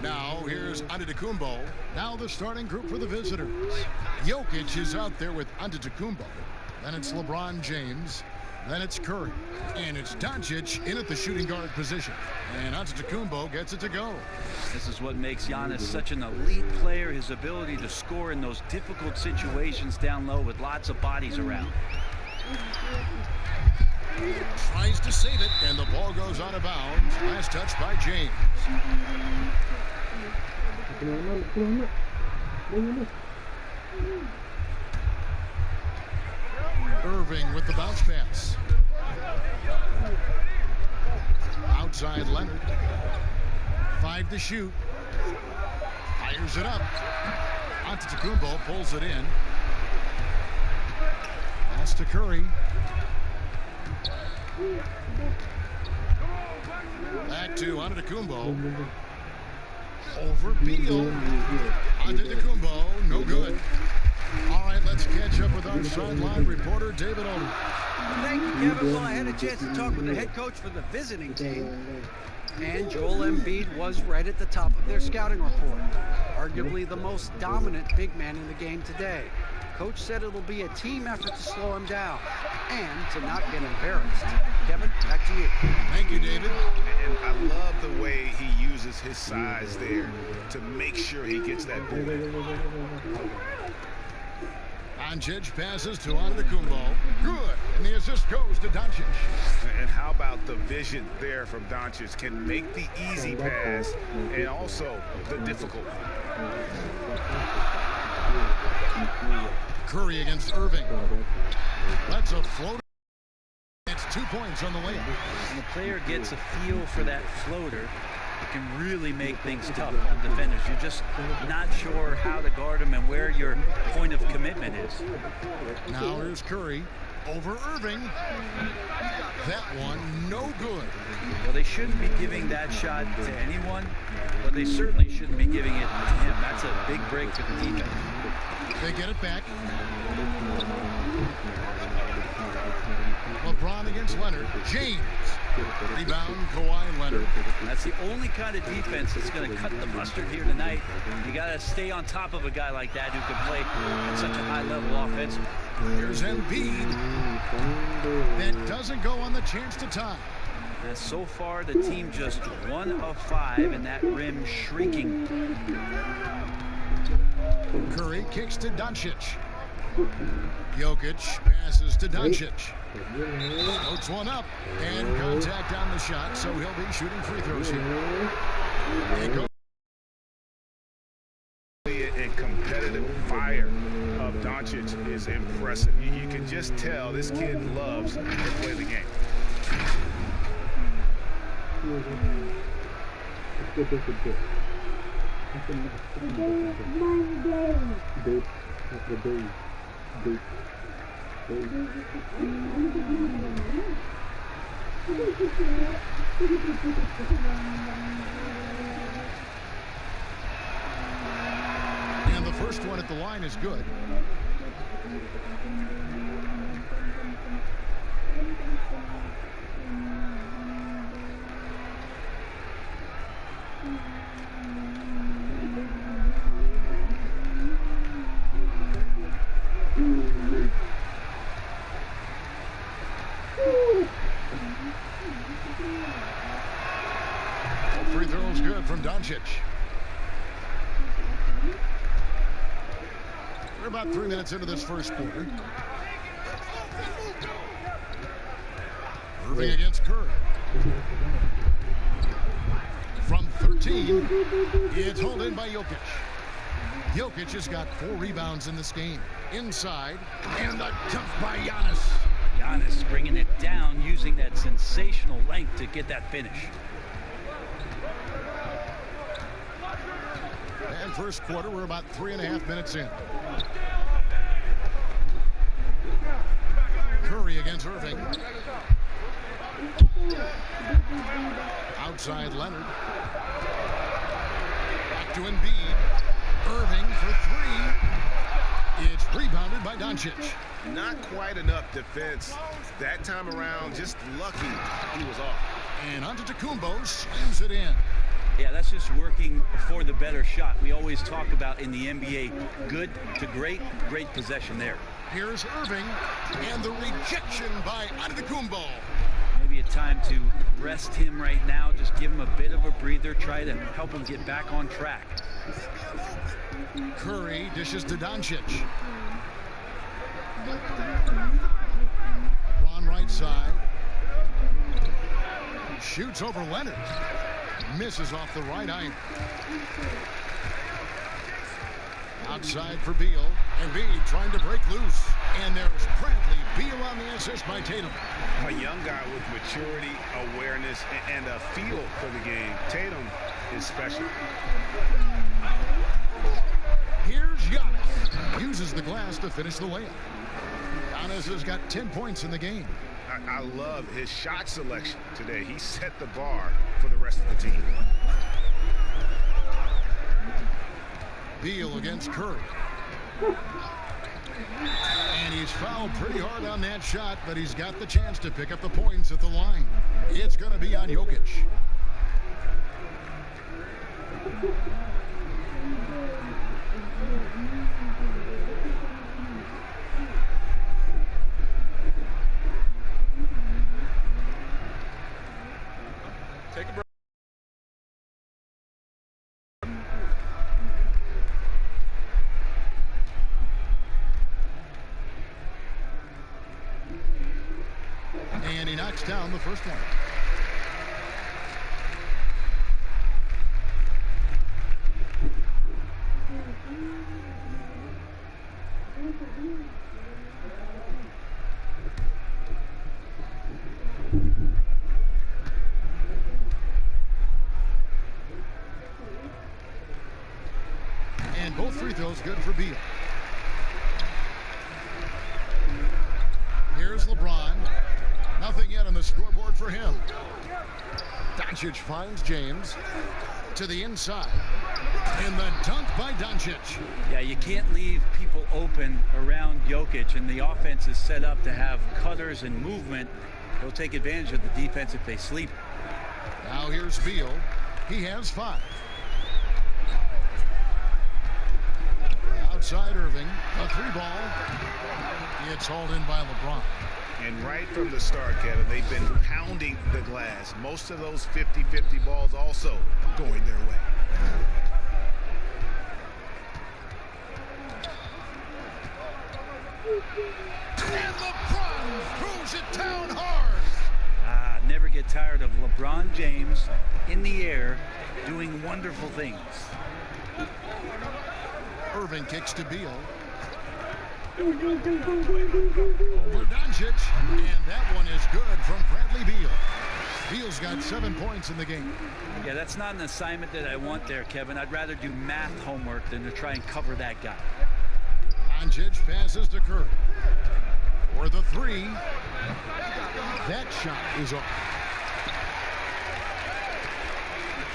Now here's Antetokounmpo. Now the starting group for the visitors. Jokic is out there with Antetokounmpo. Then it's LeBron James. Then it's Curry. And it's Doncic in at the shooting guard position. And Antetokounmpo gets it to go. This is what makes Giannis such an elite player, his ability to score in those difficult situations down low with lots of bodies around. Tries to save it, and the ball goes out of bounds. Last touch by James. Irving with the bounce pass. Outside Leonard. 5 to shoot. Fires it up. Antetokounmpo pulls it in. Pass to Curry. Back to Antetokounmpo. Over Beal. Antetokounmpo, no good. All right, let's catch up with our sideline reporter, David Odom. Thank you, Kevin. Well, I had a chance to talk with the head coach for the visiting team, and Joel Embiid was right at the top of their scouting report. Arguably the most dominant big man in the game today. Coach said it'll be a team effort to slow him down and to not get embarrassed. Kevin, back to you. Thank you, David. And I love the way he uses his size there to make sure he gets that ball. Doncic passes to Antetokounmpo. Good. And the assist goes to Doncic. And how about the vision there from Doncic? Can make the easy pass and also the difficult. Curry against Irving. That's a floater. It's 2 points on the layup. When the player gets a feel for that floater, it can really make things tough on defenders. You're just not sure how to guard him and where your point of commitment is. Now here's Curry over Irving. That one no good. Well, they shouldn't be giving that shot to anyone, but they certainly shouldn't be giving it to him. That's a big break for the defense. They get it back. LeBron against Leonard. James. Rebound, Kawhi Leonard. That's the only kind of defense that's going to cut the mustard here tonight. You got to stay on top of a guy like that who can play at such a high level offensively. Here's Embiid. That doesn't go on the chance to tie. And so far, the team just 1 of 5 in that rim shrieking. Curry kicks to Doncic. Jokic passes to Doncic. Floats one up and contact on the shot, so he'll be shooting free throws here. And competitive fire of Doncic is impressive. You can just tell this kid loves to play the game. And the first one at the line is good. Free throw's good from Doncic. We're about 3 minutes into this first quarter. Irving against Curry. From 13, it's hauled in by Jokic. Jokic has got 4 rebounds in this game. Inside, and the dunk by Giannis. Giannis bringing it down, using that sensational length to get that finish. And first quarter, we're about 3.5 minutes in. Curry against Irving. Outside Leonard. Back to Embiid. Irving for 3. It's rebounded by Doncic. Not quite enough defense that time around. Just lucky he was off. And Antetokounmpo slams it in. Yeah, that's just working for the better shot. We always talk about in the NBA, good to great, great possession there. Here's Irving, and the rejection by Antetokounmpo. Maybe a time to rest him right now, just give him a bit of a breather, try to help him get back on track. Curry dishes to Doncic. Ron right side. Shoots over Leonard. Misses off the right eye. Outside for Beal. Embiid trying to break loose. And there's Bradley Beal on the assist by Tatum. A young guy with maturity, awareness, and a feel for the game. Tatum is special. Here's Giannis. Uses the glass to finish the layup. Giannis has got 10 points in the game. I love his shot selection today. He set the bar for the rest of the team. Beal against Curry. And he's fouled pretty hard on that shot, but he's got the chance to pick up the points at the line. It's going to be on Jokic. Take a break. And he knocks down the first one. And both free throws good for Beal. Here's LeBron. Nothing yet on the scoreboard for him. Doncic finds James to the inside. And the dunk by Doncic. Yeah, you can't leave people open around Jokic, and the offense is set up to have cutters and movement. He'll take advantage of the defense if they sleep. Now here's Beal. He has 5. Outside Irving, a 3-ball. It's hauled in by LeBron. And right from the start, Kevin, they've been pounding the glass. Most of those 50-50 balls also going their way. And LeBron throws it down hard. Never get tired of LeBron James in the air doing wonderful things. Irving kicks to Beal. Over Doncic, and that one is good from Bradley Beal. Beal's got 7 points in the game. Yeah, that's not an assignment that I want there, Kevin. I'd rather do math homework than to try and cover that guy. Doncic passes to Curry. For the 3. That shot is off.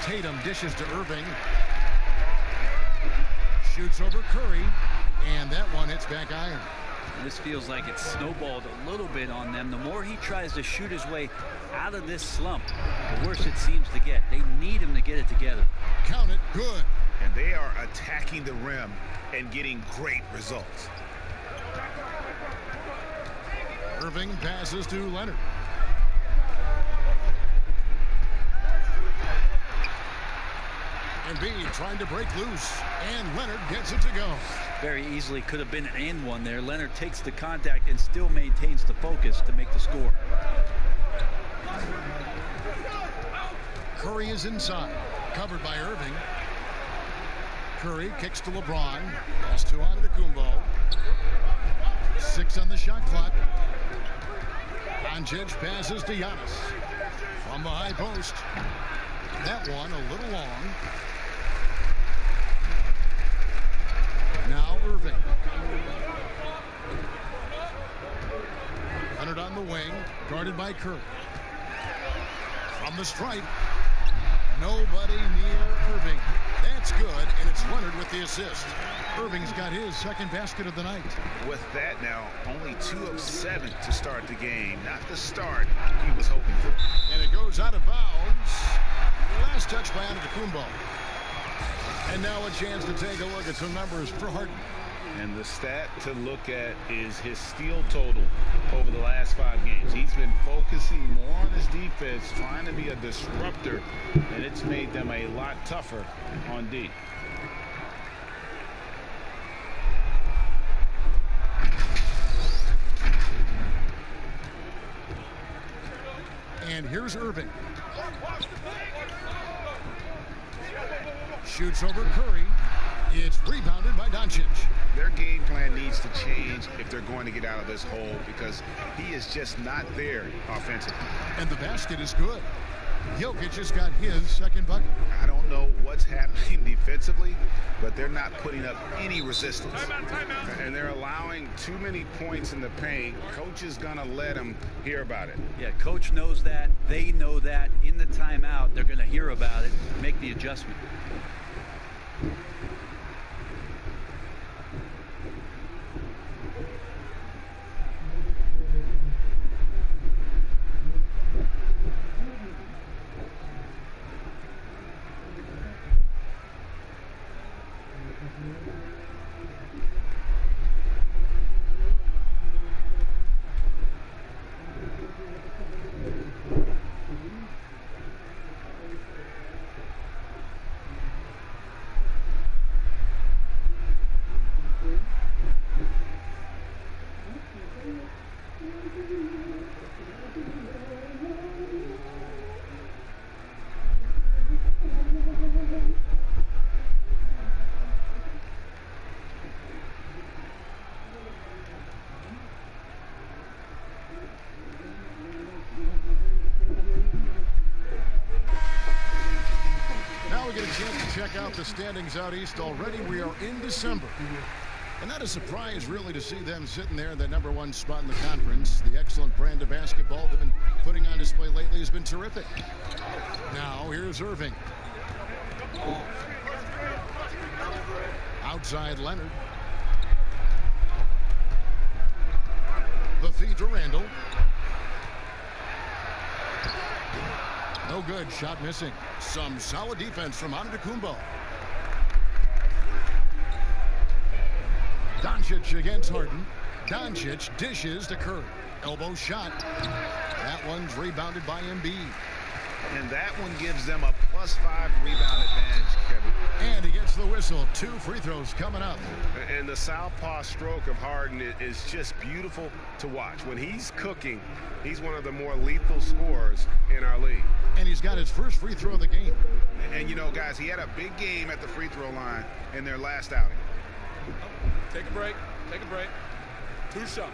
Tatum dishes to Irving. Shoots over Curry. And that one hits back iron. This feels like it's snowballed a little bit on them. The more he tries to shoot his way out of this slump, the worse it seems to get. They need him to get it together. Count it, good. And they are attacking the rim and getting great results. Irving passes to Leonard. Embiid trying to break loose, and Leonard gets it to go. Very easily could have been an and one there. Leonard takes the contact and still maintains the focus to make the score. Curry is inside, covered by Irving. Curry kicks to LeBron. Pass to Antetokounmpo. 6 on the shot clock. Doncic passes to Giannis. From the high post. That one a little long. Now Irving. Leonard on the wing, guarded by Curry. From the stripe. Nobody near Irving. That's good, and it's 1 Leonard with the assist. Irving's got his second basket of the night. With that now, only 2 of 7 to start the game. Not the start he was hoping for. And it goes out of bounds. Last touch by Antetokounmpo. And now a chance to take a look at some numbers for Harden. And the stat to look at is his steal total over the last 5 games. He's been focusing more on his defense, trying to be a disruptor, and it's made them a lot tougher on D. And here's Irving. Shoots over Curry. It's rebounded by Doncic. Their game plan needs to change if they're going to get out of this hole, because he is just not there offensively. And the basket is good. Jokic has got his second bucket. I don't know what's happening defensively, but they're not putting up any resistance. And they're allowing too many points in the paint. Coach is going to let them hear about it. Yeah, coach knows that. They know that. In the timeout, they're going to hear about it, make the adjustment. Check out the standings out east already. We are in December. And not a surprise, really, to see them sitting there in that #1 spot in the conference. The excellent brand of basketball they've been putting on display lately has been terrific. Now, here's Irving. Outside Leonard. The feed to Randall. No good. Shot missing. Some solid defense from Antetokounmpo. Doncic against Harden. Doncic dishes to Curry. Elbow shot. That one's rebounded by Embiid. And that one gives them a +5 rebound advantage, Kevin. And he gets the whistle. 2 free throws coming up. And the southpaw stroke of Harden is just beautiful to watch. When he's cooking, he's one of the more lethal scorers in our league. And he's got his first free throw of the game. And, you know, guys, he had a big game at the free throw line in their last outing. Take a break. Take a break. 2 shots.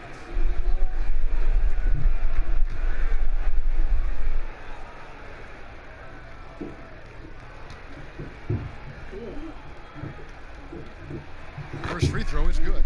First free throw is good.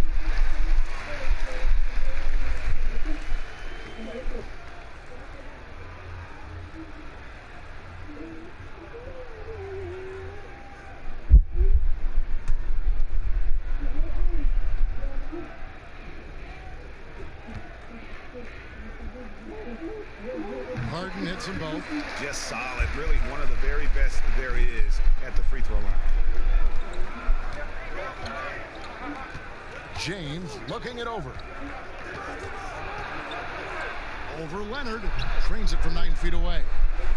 Harden hits them both. Just solid. Really one of the very best there is at the free throw line. James looking it over. Over Leonard. Trains it from 9 feet away.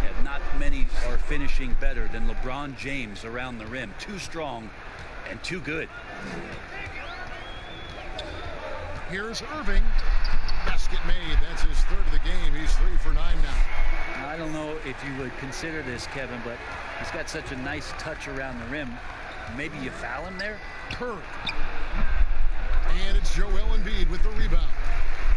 Yeah, not many are finishing better than LeBron James around the rim. Too strong and too good. Here's Irving. Basket made. That's his 3rd of the game. He's 3 for 9 now. I don't know if you would consider this, Kevin, but he's got such a nice touch around the rim. Maybe you foul him there? Curry. And it's Joel Embiid with the rebound.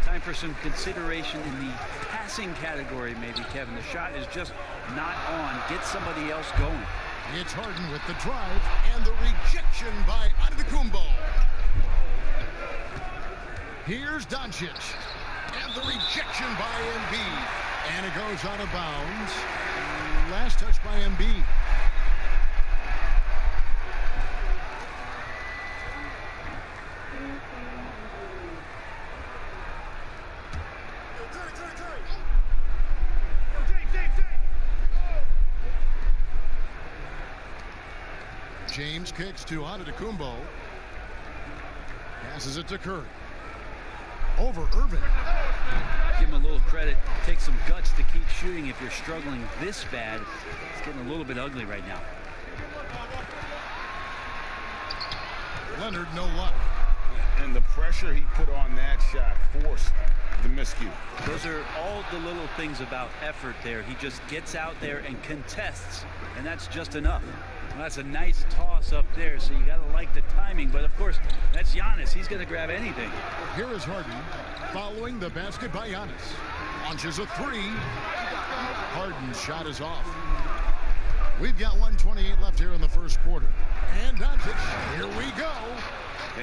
Time for some consideration in the passing category, maybe, Kevin. The shot is just not on. Get somebody else going. It's Harden with the drive and the rejection by Antetokounmpo. Here's Doncic. And the rejection by Embiid. And it goes out of bounds. Last touch by Embiid. James kicks to Antetokounmpo. Passes it to Curry. Over Irving. Give him a little credit. Take some guts to keep shooting if you're struggling this bad. It's getting a little bit ugly right now. Leonard, no luck. And the pressure he put on that shot forced the miscue. Those are all the little things about effort there. He just gets out there and contests, and that's just enough. Well, that's a nice toss up there, so you got to like the timing. But, of course, that's Giannis. He's going to grab anything. Here is Harden following the basket by Giannis. Launches a three. Harden's shot is off. We've got 1:28 left here in the first quarter. And Doncic, here we go.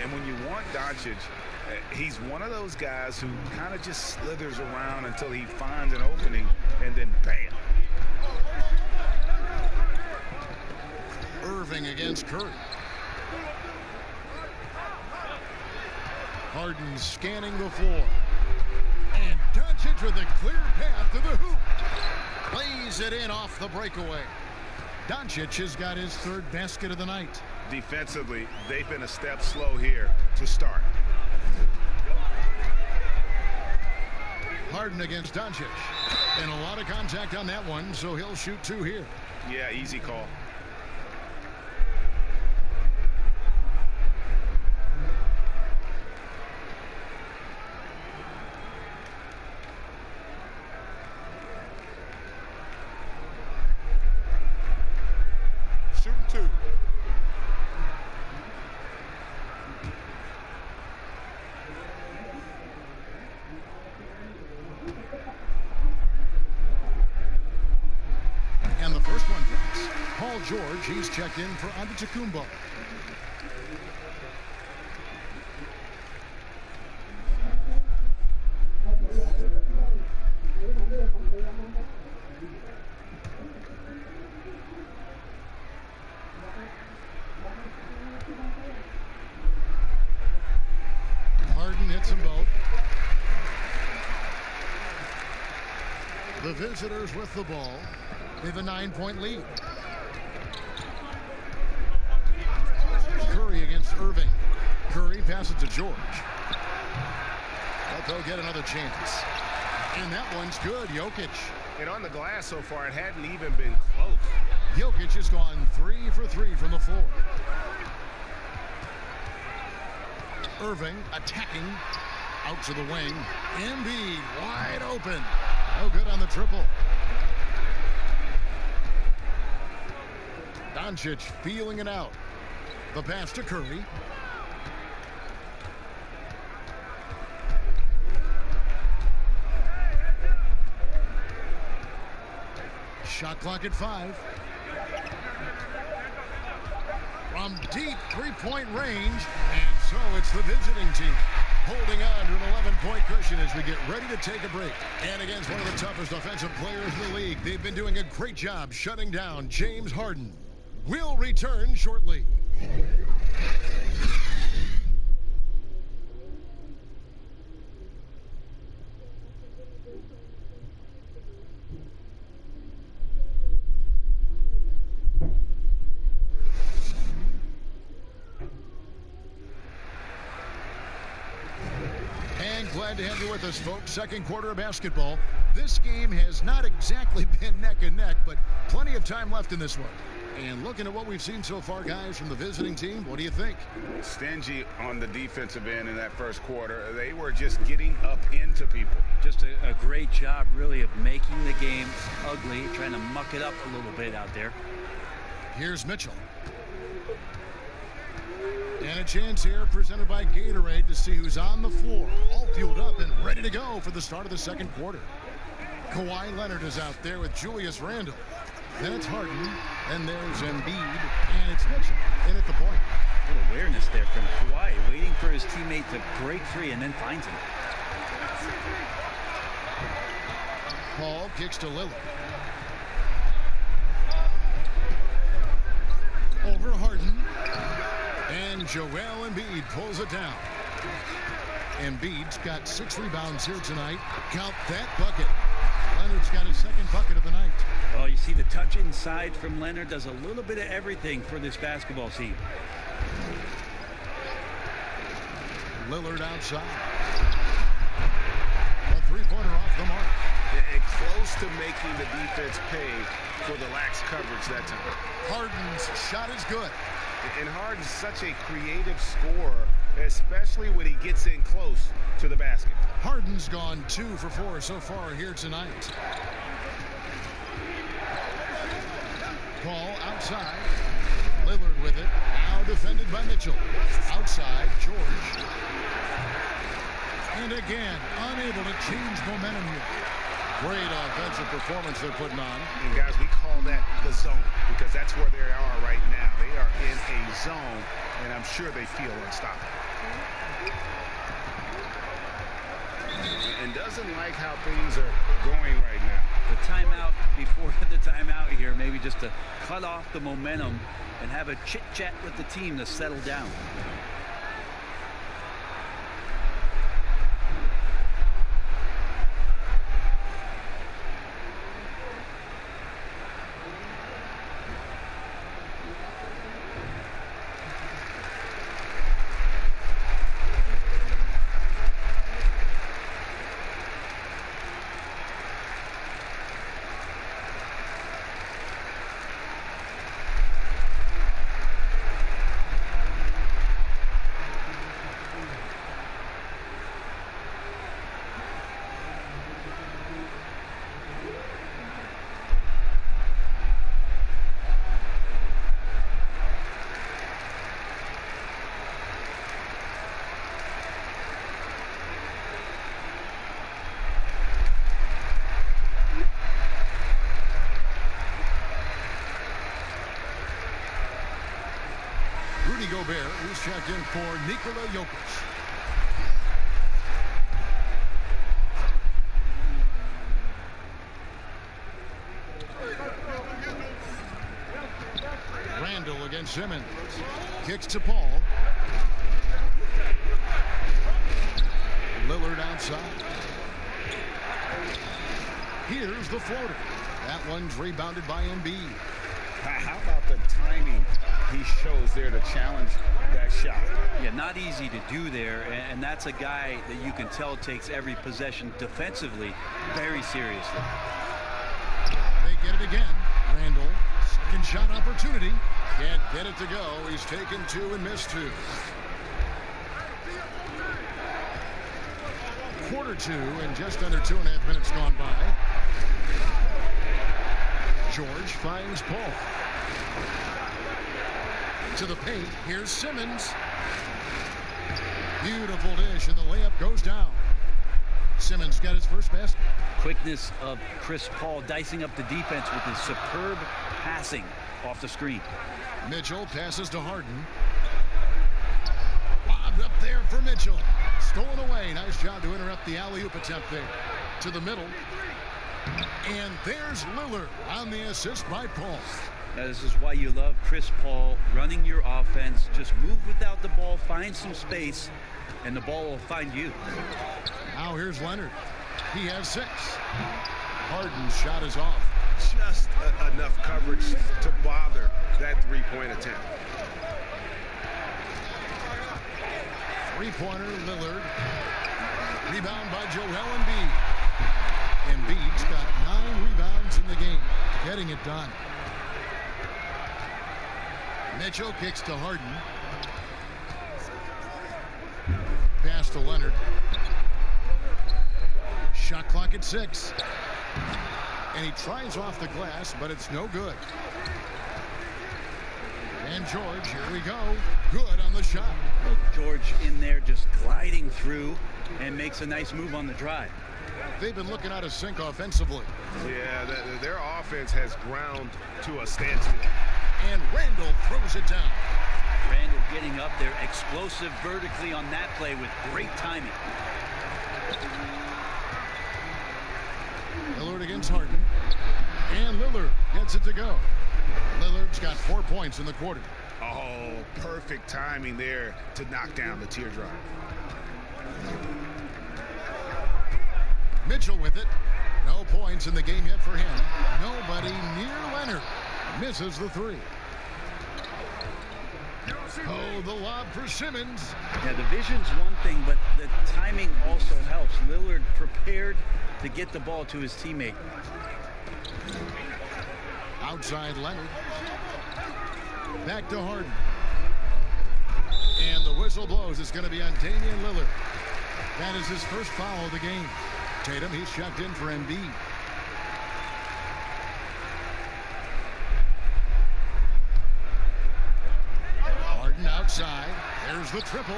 And when you want Doncic, he's one of those guys who kind of just slithers around until he finds an opening, and then bam. Irving against Curry. Harden scanning the floor. And Doncic with a clear path to the hoop. Plays it in off the breakaway. Doncic has got his third basket of the night. Defensively, they've been a step slow here to start. Harden against Doncic. And a lot of contact on that one, so he'll shoot two here. Yeah, easy call. Shooting two. And the first one drops. Paul George, he's checked in for Antetokounmpo. Harden hits them both. The visitors with the ball. They have a 9-point lead. Curry against Irving. Curry passes to George. But they'll get another chance. And that one's good. Jokic. And on the glass so far, it hadn't even been close. Jokic has gone 3 for 3 from the floor. Irving attacking. Out to the wing. Embiid wide open. No good on the triple. Doncic feeling it out. The pass to Curry. Shot clock at 5. From deep three-point range. And so it's the visiting team holding on to an 11-point cushion as we get ready to take a break. And against one of the toughest offensive players in the league, they've been doing a great job shutting down James Harden. We'll return shortly. And glad to have you with us, folks. Second quarter of basketball. This game has not exactly been neck and neck, but plenty of time left in this one. And looking at what we've seen so far, guys, from the visiting team, what do you think? Stingy on the defensive end in that first quarter. They were just getting up into people. Just a great job, really, of making the game ugly, trying to muck it up a little bit out there. Here's Mitchell. And a chance here presented by Gatorade to see who's on the floor, all fueled up and ready to go for the start of the second quarter. Kawhi Leonard is out there with Julius Randle. Then it's Harden, and there's Embiid, and it's Mitchell in at the point. Good awareness there from Kawhi, waiting for his teammate to break free and then finds him. Paul kicks to Lillard. Over Harden. And Joel Embiid pulls it down. Embiid's got 6 rebounds here tonight. Count that bucket. Leonard's got his second bucket of the night. Oh, you see the touch inside from Leonard does a little bit of everything for this basketball team. Lillard outside. A three-pointer off the mark. And close to making the defense pay for the lax coverage that time. Harden's shot is good. And Harden's such a creative scorer, especially when he gets in close to the basket. Harden's gone 2 for 4 so far here tonight. Ball outside. Lillard with it. Now defended by Mitchell. Outside, George. And again, unable to change momentum here. Great offensive performance they're putting on. And guys, we call that the zone because that's where they are right now. They are in a zone, and I'm sure they feel unstoppable. And doesn't like how things are going right now. The timeout before the timeout here, maybe just to cut off the momentum and have a chit-chat with the team to settle down. Gobert, who's checked in for Nikola Jokic. Randall against Simmons. Kicks to Paul. Lillard outside. Here's the floater. That one's rebounded by Embiid. How about the timing he shows there to challenge that shot? Yeah, not easy to do there, and that's a guy that you can tell takes every possession defensively very seriously. They get it again. Randall, second shot opportunity. Can't get it to go. He's taken 2 and missed 2. Quarter 2 and just under 2.5 minutes gone by. George finds Paul. To the paint. Here's Simmons. Beautiful dish, and the layup goes down. Simmons got his first basket. Quickness of Chris Paul dicing up the defense with his superb passing off the screen. Mitchell passes to Harden. Bobbed up there for Mitchell. Stolen away. Nice job to interrupt the alley-oop attempt there. To the middle. And there's Lillard on the assist by Paul. Now, this is why you love Chris Paul running your offense. Just move without the ball, find some space, and the ball will find you. Now here's Leonard. He has 6. Harden's shot is off. Just enough coverage to bother that three-point attempt. Three-pointer, Lillard. Rebound by Joel Embiid. Embiid's got 9 rebounds in the game. Getting it done. Mitchell kicks to Harden. Pass to Leonard. Shot clock at 6. And he tries off the glass, but it's no good. And George, here we go. Good on the shot. George in there just gliding through and makes a nice move on the drive. They've been looking out of sync offensively. Yeah, their offense has ground to a standstill. And Randall throws it down. Randall getting up there, explosive vertically on that play with great timing. Lillard against Harden. And Lillard gets it to go. Lillard's got 4 points in the quarter. Oh, perfect timing there to knock down the teardrop. Mitchell with it. No points in the game yet for him. Nobody near Leonard. Misses the three. Oh, the lob for Simmons. Yeah, the vision's one thing, but the timing also helps. Lillard prepared to get the ball to his teammate. Outside Leonard. Back to Harden. And the whistle blows. It's going to be on Damian Lillard. That is his first foul of the game. Tatum, he's checked in for Embiid. Harden outside. There's the triple.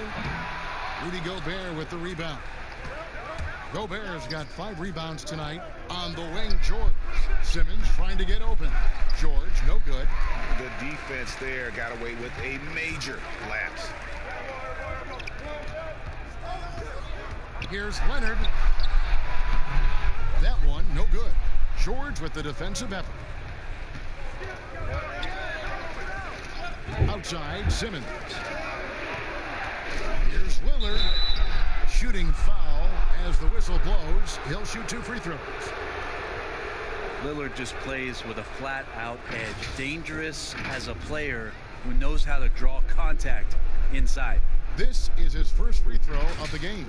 Rudy Gobert with the rebound. Gobert's got 5 rebounds tonight. On the wing, George. Simmons trying to get open. George, no good. The defense there got away with a major lapse. Here's Leonard. That one, no good. George with the defensive effort. Outside, Simmons. Here's Lillard. Shooting foul as the whistle blows. He'll shoot 2 free throws. Lillard just plays with a flat-out edge. Dangerous as a player who knows how to draw contact inside. This is his first free throw of the game.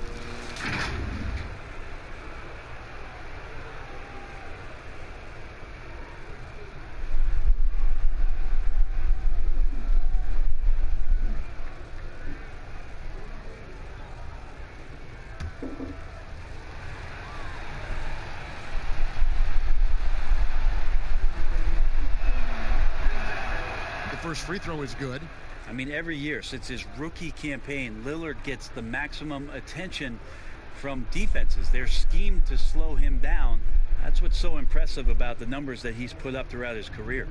First free throw is good. I mean, every year since his rookie campaign, Lillard gets the maximum attention from defenses. They're schemed to slow him down. That's what's so impressive about the numbers that he's put up throughout his career.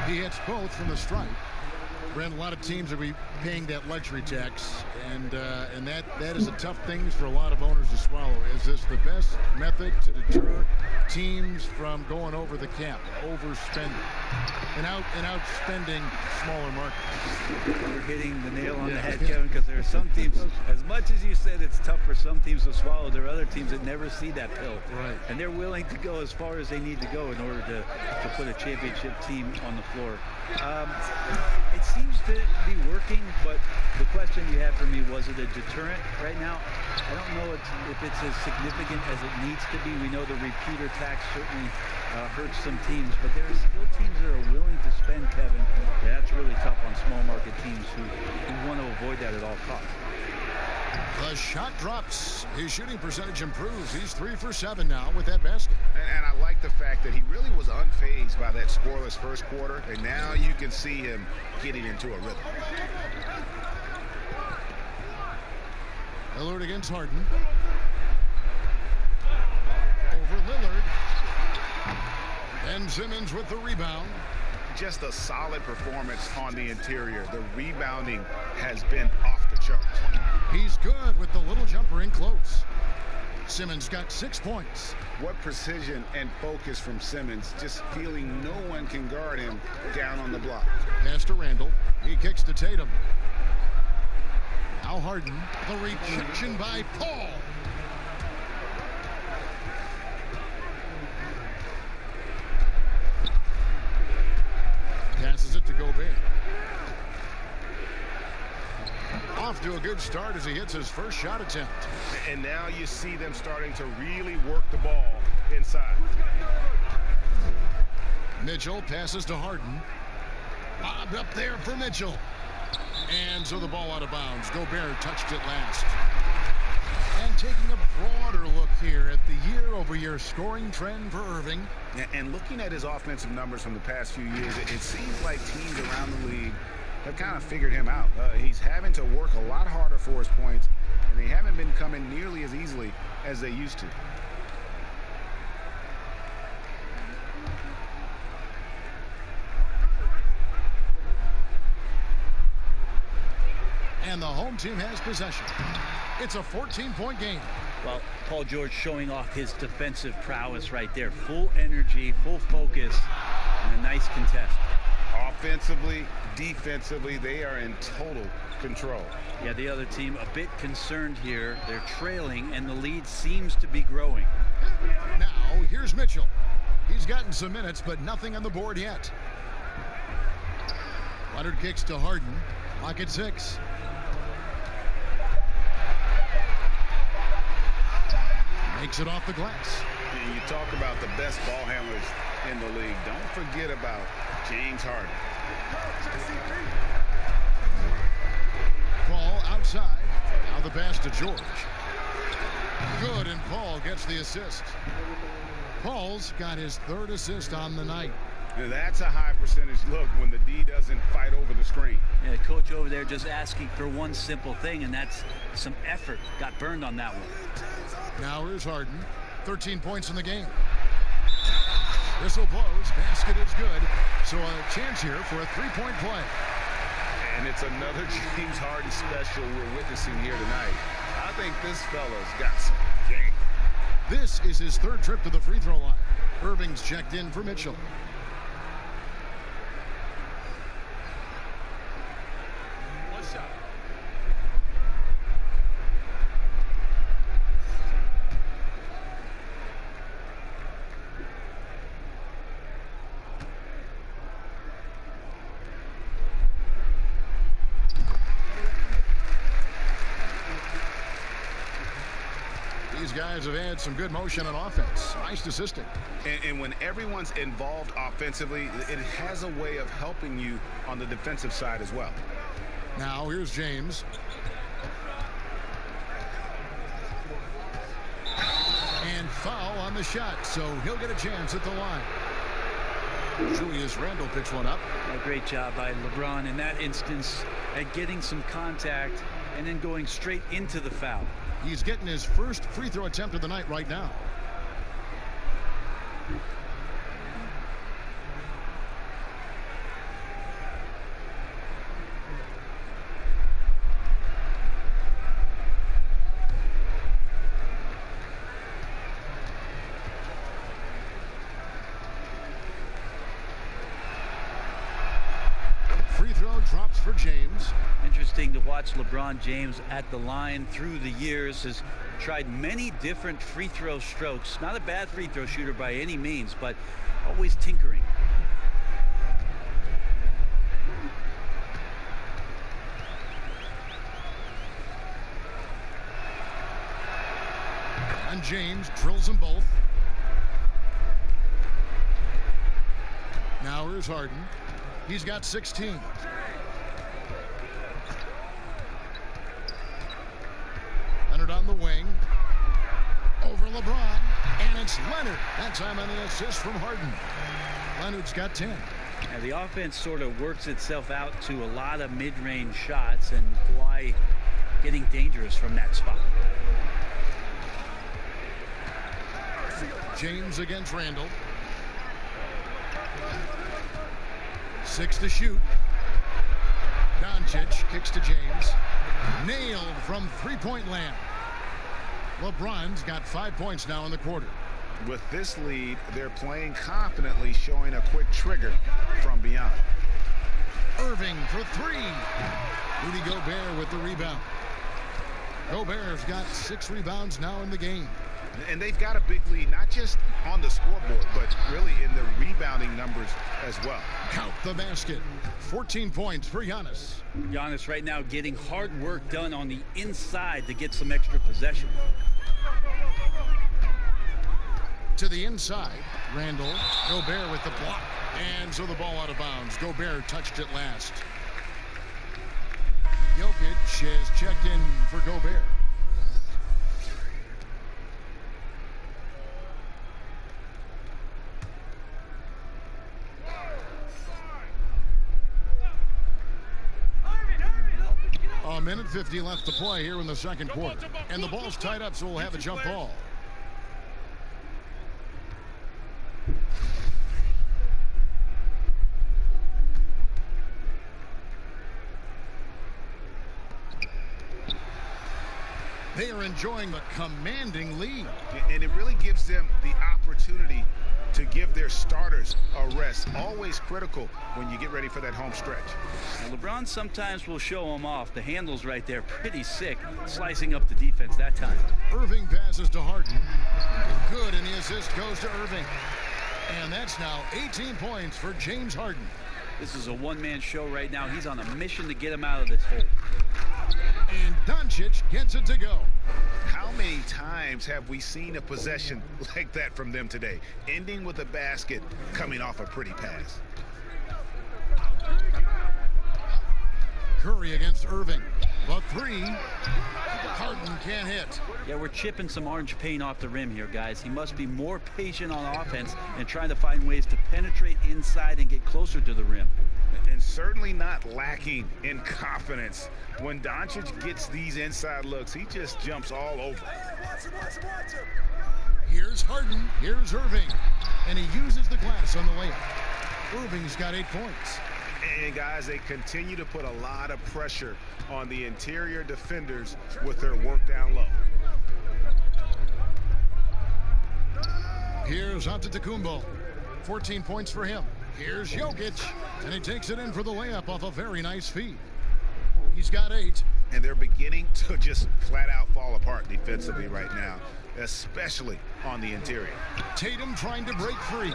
He hits both from the stripe. Brent, a lot of teams will be paying that luxury tax, and that is a tough thing for a lot of owners to swallow. Is this the best method to deter teams from going over the cap, overspending, and outspending smaller markets? You're hitting the nail on the head, Kevin, because there are some teams, as much as you said it's tough for some teams to swallow, there are other teams that never see that pill. Right. And they're willing to go as far as they need to go in order to put a championship team on the floor. It seems to be working, but the question you have for me, was it a deterrent right now? I don't know if it's as significant as it needs to be. We know the repeater tax certainly hurts some teams, but there are still teams that are willing to spend, Kevin. Yeah, that's really tough on small market teams who want to avoid that at all costs. The shot drops. His shooting percentage improves. He's 3 for 7 now with that basket. And I like the fact that he really was unfazed by that scoreless first quarter, and now you can see him getting into a rhythm. Lillard against Harden. Over Lillard. And Simmons with the rebound. Just a solid performance on the interior. The rebounding has been off the charts. He's good with the little jumper in close. Simmons got 6 points. What precision and focus from Simmons, just feeling no one can guard him down on the block. Pass to Randall. He kicks to Tatum. Now Harden. The rejection by Paul. Passes it to Gobert. Off to a good start as he hits his first shot attempt. And now you see them starting to really work the ball inside. Mitchell passes to Harden. Bobbed up there for Mitchell. And so the ball out of bounds. Gobert touched it last. And taking a broader look here at the year-over-year scoring trend for Irving. And looking at his offensive numbers from the past few years, it seems like teams around the league have kind of figured him out. He's having to work a lot harder for his points, and they haven't been coming nearly as easily as they used to. And the home team has possession. It's a 14-point game. Well, Paul George showing off his defensive prowess right there. Full energy, full focus, and a nice contest. Offensively, defensively, they are in total control. Yeah, the other team a bit concerned here. They're trailing, and the lead seems to be growing. Now, here's Mitchell. He's gotten some minutes, but nothing on the board yet. Leonard kicks to Harden. Clock at 6. Makes it off the glass. And you talk about the best ball handlers in the league. Don't forget about James Harden. Paul outside. Now the pass to George. Good, and Paul gets the assist. Paul's got his 3rd assist on the night. And that's a high percentage look when the D doesn't fight over the screen. Yeah, the coach over there just asking for one simple thing, and that's some effort. Got burned on that one. Now here's Harden. 13 points in the game. Whistle blows. Basket is good. So a chance here for a 3-point play. And it's another James Harden special we're witnessing here tonight. I think this fella's got some game. This is his 3rd trip to the free throw line. Irving's checked in for Mitchell. One shot. These guys have had some good motion on offense. Nice assisting. And when everyone's involved offensively, it has a way of helping you on the defensive side as well. Now here's James. And foul on the shot, so he'll get a chance at the line. Julius Randle picks one up. A great job by LeBron in that instance at getting some contact and then going straight into the foul. He's getting his 1st free throw attempt of the night right now. Free throw drops for James. Interesting to watch LeBron James at the line through the years. Has tried many different free throw strokes. Not a bad free throw shooter by any means, but always tinkering. And James drills them both. Now here's Harden. He's got 16. Leonard on the wing. Over LeBron. And it's Leonard. That time on the assist from Harden. Leonard's got 10. Now the offense sort of works itself out to a lot of mid-range shots, and Kawhi getting dangerous from that spot. James against Randle. 6 to shoot. Doncic kicks to James. Nailed from 3-point land. LeBron's got 5 points now in the quarter. With this lead, they're playing confidently, showing a quick trigger from beyond. Irving for 3. Rudy Gobert with the rebound. Gobert's got 6 rebounds now in the game. And they've got a big lead, not just on the scoreboard, but really in the rebounding numbers as well. Count the basket. 14 points for Giannis. Giannis right now getting hard work done on the inside to get some extra possession. To the inside, Randle. Gobert with the block. And so the ball out of bounds. Gobert touched it last. Jokic has checked in for Gobert. A minute 50 left to play here in the second quarter. And the ball's tied up, so we'll have a jump ball. They are enjoying the commanding lead. And it really gives them the opportunity to give their starters a rest. Always critical when you get ready for that home stretch. Now, LeBron sometimes will show him off. The handle's right there, pretty sick, slicing up the defense that time. Irving passes to Harden. Good, and the assist goes to Irving. And that's now 18 points for James Harden. This is a one-man show right now. He's on a mission to get him out of this hole. And Doncic gets it to go. How many times have we seen a possession like that from them today, ending with a basket coming off a pretty pass? Curry against Irving. The three. Harden can't hit. Yeah, we're chipping some orange paint off the rim here, guys. He must be more patient on offense and trying to find ways to penetrate inside and get closer to the rim. And certainly not lacking in confidence. When Doncic gets these inside looks, he just jumps all over. Here's Harden. Here's Irving. And he uses the glass on the layup. Irving's got 8 points. And guys, they continue to put a lot of pressure on the interior defenders with their work down low. Here's Antetokounmpo. 14 points for him. Here's Jokic. And he takes it in for the layup off a very nice feed. He's got 8. And they're beginning to just flat out fall apart defensively right now, especially on the interior. Tatum trying to break free.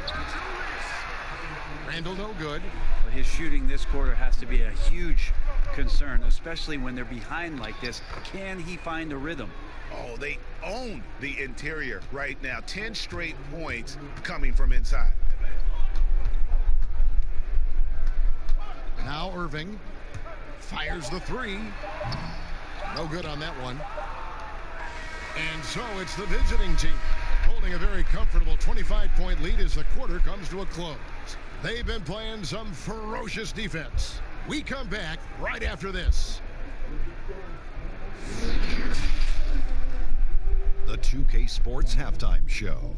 Randall no good. But his shooting this quarter has to be a huge concern, especially when they're behind like this. Can he find a rhythm? Oh, they own the interior right now. 10 straight points coming from inside. Now Irving fires the three. No good on that one. And so it's the visiting team holding a very comfortable 25-point lead as the quarter comes to a close. They've been playing some ferocious defense. We come back right after this. The 2K Sports Halftime Show.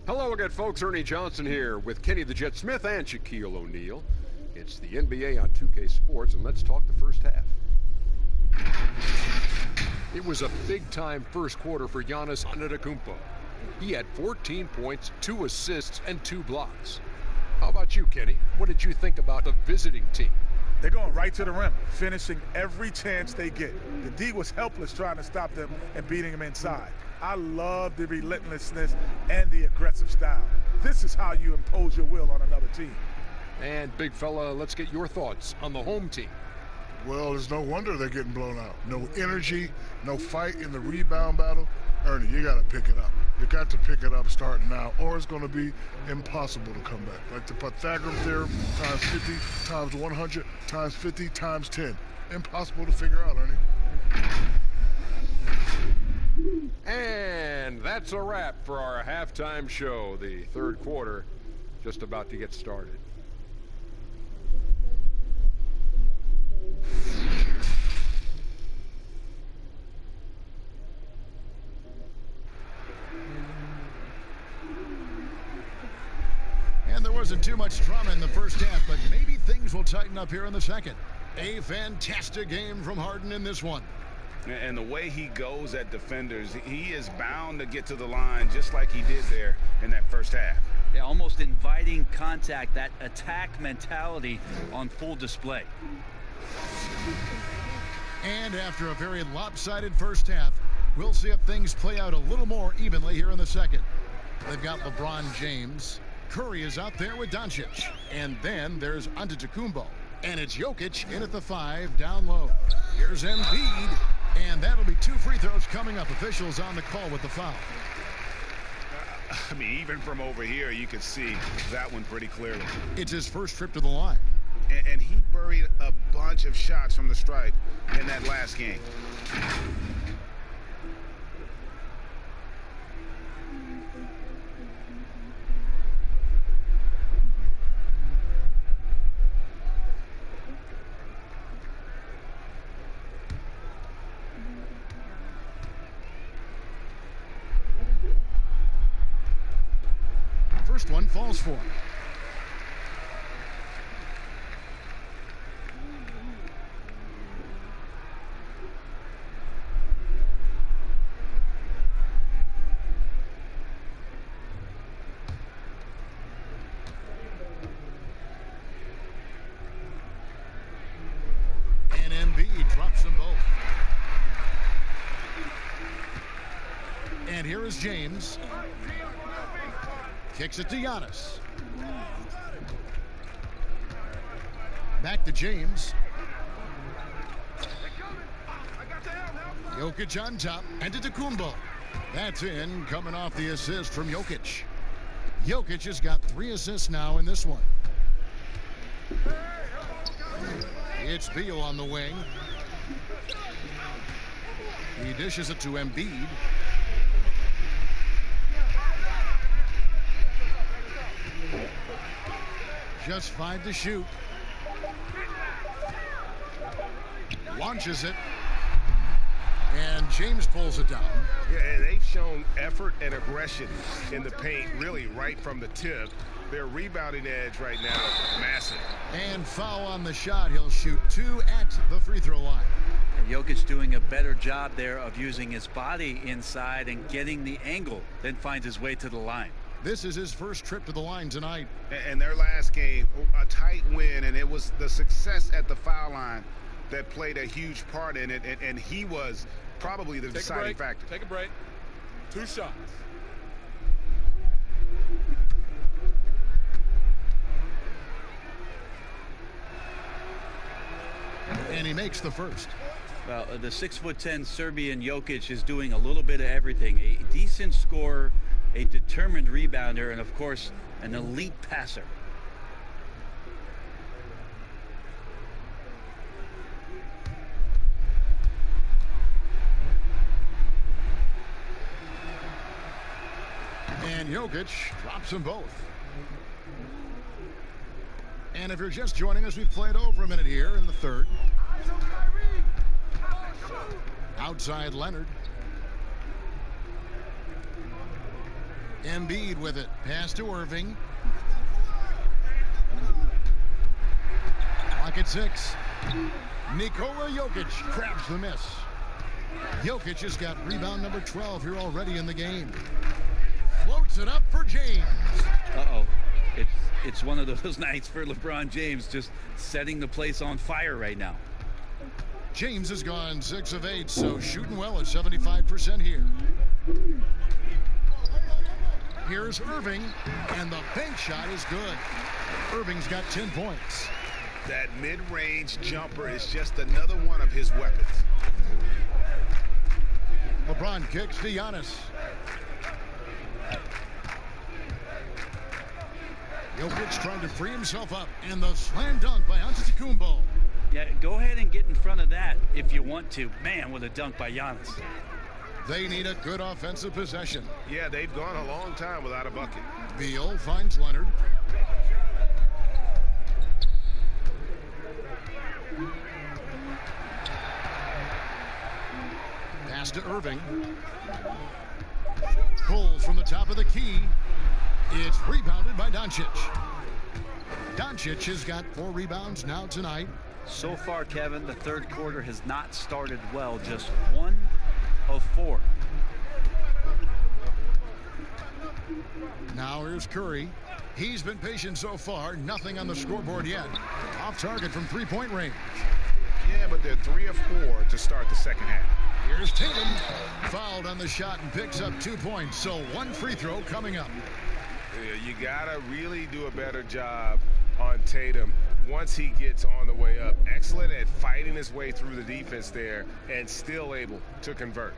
Hello again, folks. Ernie Johnson here with Kenny the Jet Smith and Shaquille O'Neal. It's the NBA on 2K Sports, and let's talk the first half. It was a big-time first quarter for Giannis Antetokounmpo. He had 14 points, 2 assists, and 2 blocks. How about you, Kenny? What did you think about the visiting team? They're going right to the rim, finishing every chance they get. The D was helpless trying to stop them and beating them inside. I love the relentlessness and the aggressive style. This is how you impose your will on another team. And, big fella, let's get your thoughts on the home team. Well, it's no wonder they're getting blown out. No energy, no fight in the rebound battle. Ernie, you got to pick it up. You got to pick it up starting now, or it's going to be impossible to come back. Like the Pythagorean theorem, times 50, times 100, times 50, times 10. Impossible to figure out, Ernie. And that's a wrap for our halftime show. The third quarter just about to get started. And there wasn't too much drama in the first half, but maybe things will tighten up here in the second. A fantastic game from Harden in this one. And the way he goes at defenders, he is bound to get to the line just like he did there in that first half. Yeah, almost inviting contact, that attack mentality on full display. And after a very lopsided first half, we'll see if things play out a little more evenly here in the second. They've got LeBron James. Curry is out there with Doncic. And then there's Antetokounmpo. And it's Jokic in at the 5 down low. Here's Embiid. And that'll be 2 free throws coming up. Officials on the call with the foul. I mean, even from over here, you could see that one pretty clearly. It's his first trip to the line. And he buried a bunch of shots from the stripe in that last game. First one falls for him. And here is James. Kicks it to Giannis. Back to James. Jokic on top. And to Antetokounmpo. That's in, coming off the assist from Jokic. Jokic has got 3 assists now in this one. It's Beal on the wing. He dishes it to Embiid. Just 5 to shoot. Launches it. And James pulls it down. Yeah, and they've shown effort and aggression in the paint, really right from the tip. Their rebounding edge right now, massive. And foul on the shot. He'll shoot 2 at the free throw line. And Jokic doing a better job there of using his body inside and getting the angle, then finds his way to the line. This is his first trip to the line tonight. And their last game, a tight win, and it was the success at the foul line that played a huge part in it, and he was probably the deciding factor. Take a break. 2 shots. And he makes the first. Well, the 6'10" Serbian Jokic is doing a little bit of everything. A decent scorer, a determined rebounder, and of course, an elite passer. And Jokic drops them both. And if you're just joining us, we've played over a minute here in the third. Outside Leonard. Embiid with it. Pass to Irving. Clock at 6. Nikola Jokic grabs the miss. Jokic has got rebound number 12 here already in the game. Floats it up for James. Uh-oh. It's one of those nights for LeBron James, just setting the place on fire right now. James has gone 6 of 8, so shooting well at 75% here. Here's Irving, and the bank shot is good. Irving's got 10 points. That mid-range jumper is just another one of his weapons. LeBron kicks to Giannis. Jokic trying to free himself up, and the slam dunk by Antetokounmpo. Yeah, go ahead and get in front of that if you want to. Man, with a dunk by Giannis. They need a good offensive possession. Yeah, they've gone a long time without a bucket. Beal finds Leonard. Pass to Irving. Pulls from the top of the key. It's rebounded by Doncic. Doncic has got 4 rebounds now tonight. So far, Kevin, the third quarter has not started well. Just 1 of 4. Now here's Curry. He's been patient so far. Nothing on the scoreboard yet. Off target from 3-point range. Yeah, but they're 3 of 4 to start the second half. Here's Tatum. Fouled on the shot and picks up 2 points. So 1 free throw coming up. You gotta really do a better job on Tatum once he gets on the way up. Excellent at fighting his way through the defense there and still able to convert.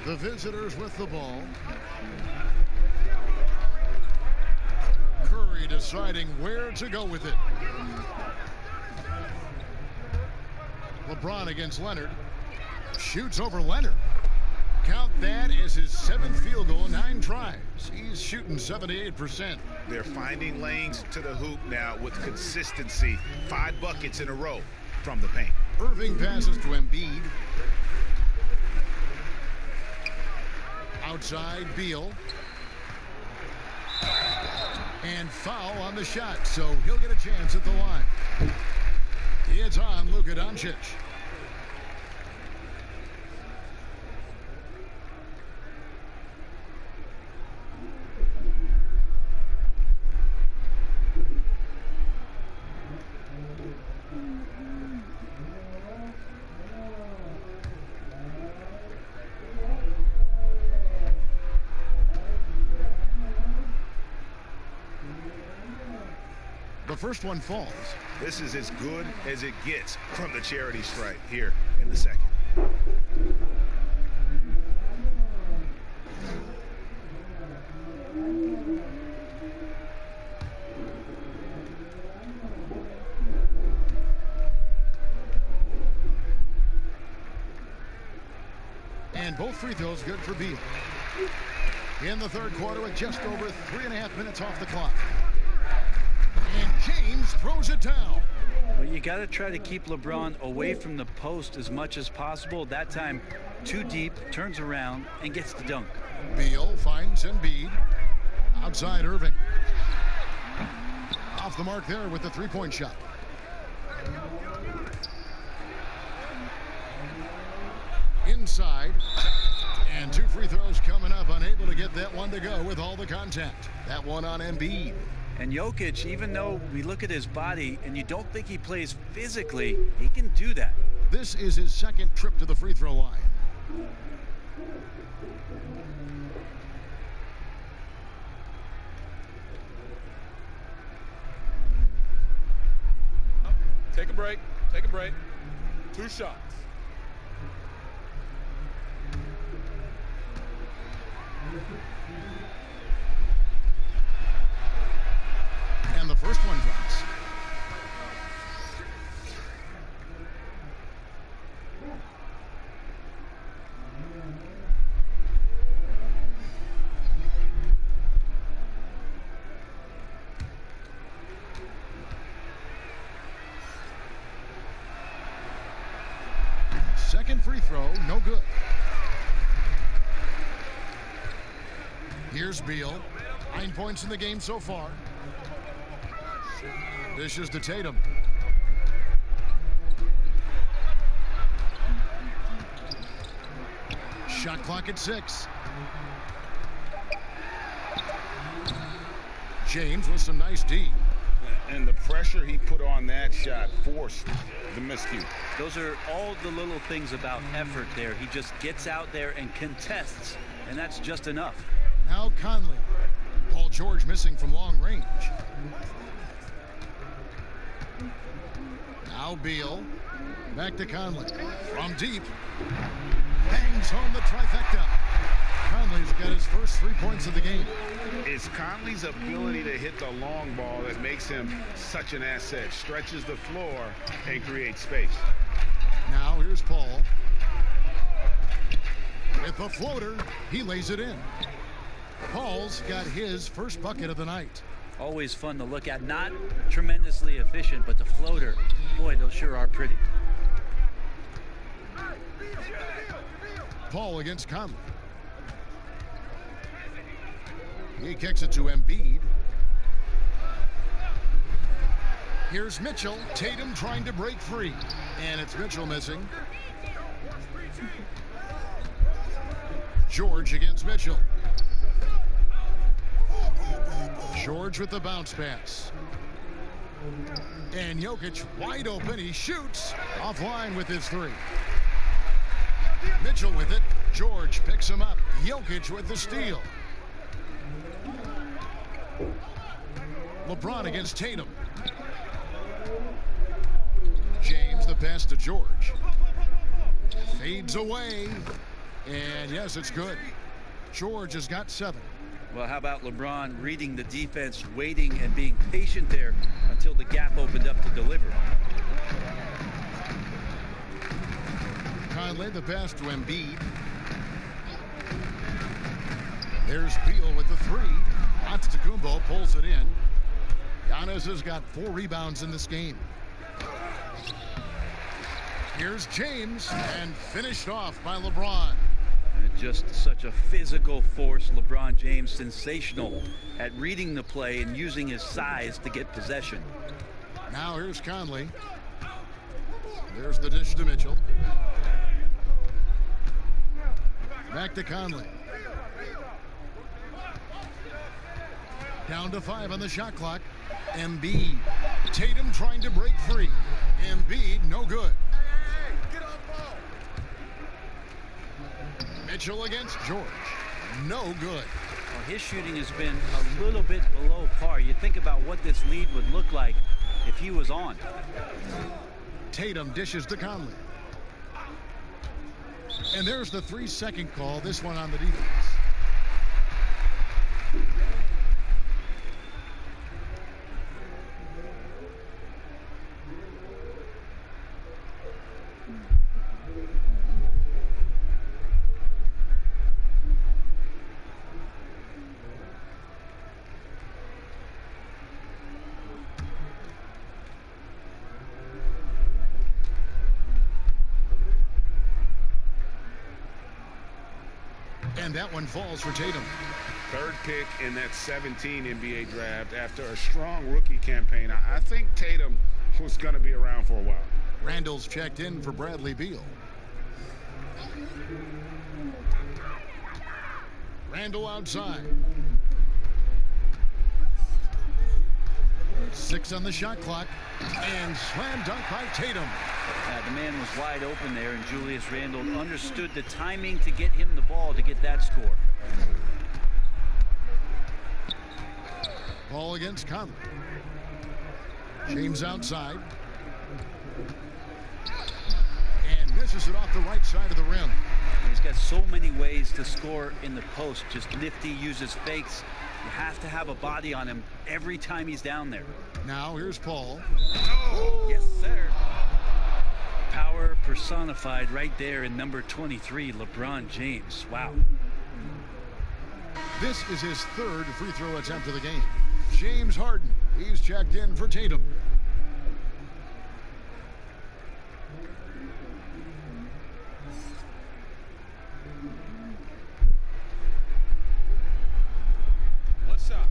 The visitors with the ball. Curry deciding where to go with it. LeBron against Leonard. Shoots over Leonard. Count that as his 7th field goal, 9 tries. He's shooting 78%. They're finding lanes to the hoop now with consistency. 5 buckets in a row from the paint. Irving passes to Embiid. Outside, Beal. And foul on the shot, so he'll get a chance at the line. It's on Luka Doncic. The first one falls. This is as good as it gets from the charity stripe here in the second. And both free throws good for Beal. In the third quarter with just over 3.5 minutes off the clock. And James throws it down. Well, you got to try to keep LeBron away from the post as much as possible. That time, too deep, turns around, and gets the dunk. Beal finds Embiid. Outside Irving. Off the mark there with the three-point shot. Inside. And two free throws coming up. Unable to get that one to go with all the contact. That one on Embiid. And Jokic, even though we look at his body and you don't think he plays physically, he can do that. This is his second trip to the free throw line. Take a break. Take a break. 2 shots. And the first one drops. Second free throw, no good. Here's Beal. 9 points in the game so far. Dishes to Tatum. Shot clock at 6. James with some nice D. And the pressure he put on that shot forced the miscue. Those are all the little things about effort there. He just gets out there and contests, and that's just enough. Now Conley. Paul George missing from long range. Now Beal. Back to Conley. From deep. Bangs home the trifecta. Conley's got his first 3 points of the game. It's Conley's ability to hit the long ball that makes him such an asset. Stretches the floor and creates space. Now here's Paul. With the floater, he lays it in. Paul's got his first bucket of the night. Always fun to look at. Not tremendously efficient, but the floater, boy, those sure are pretty. Paul against Conley. He kicks it to Embiid. Here's Mitchell. Tatum trying to break free. And it's Mitchell missing. George against Mitchell. George with the bounce pass. And Jokic wide open. He shoots offline with his 3. Mitchell with it. George picks him up. Jokic with the steal. LeBron against Tatum. James the pass to George. Fades away. And yes, it's good. George has got 7. Well, how about LeBron reading the defense, waiting and being patient there until the gap opened up to deliver. Conley the pass to Embiid. There's Beal with the 3. Antetokounmpo pulls it in. Giannis has got 4 rebounds in this game. Here's James, and finished off by LeBron. And Just such a physical force. LeBron James, sensational at reading the play and using his size to get possession. Now here's Conley. There's the dish to Mitchell. Back to Conley. Down to 5 on the shot clock. Embiid. Tatum trying to break free. Embiid, no good. Mitchell against George. No good. Well, his shooting has been a little bit below par. You think about what this lead would look like if he was on. Tatum dishes to Conley. And there's the 3-second call, this one on the defense. And that one falls for Tatum. Third pick in that 17 NBA draft after a strong rookie campaign. I think Tatum was going to be around for a while. Randall's checked in for Bradley Beal. Randall outside. 6 on the shot clock. And slam dunk by Tatum. The man was wide open there, and Julius Randle understood the timing to get him the ball to get that score. Ball against Conley. James outside. And misses it off the right side of the rim. He's got so many ways to score in the post. Just nifty, uses fakes. You have to have a body on him every time he's down there. Now here's Paul. Oh, yes, sir. Power personified right there in number 23, LeBron James. Wow. This is his third free throw attempt of the game. James Harden, he's checked in for Tatum. What's up?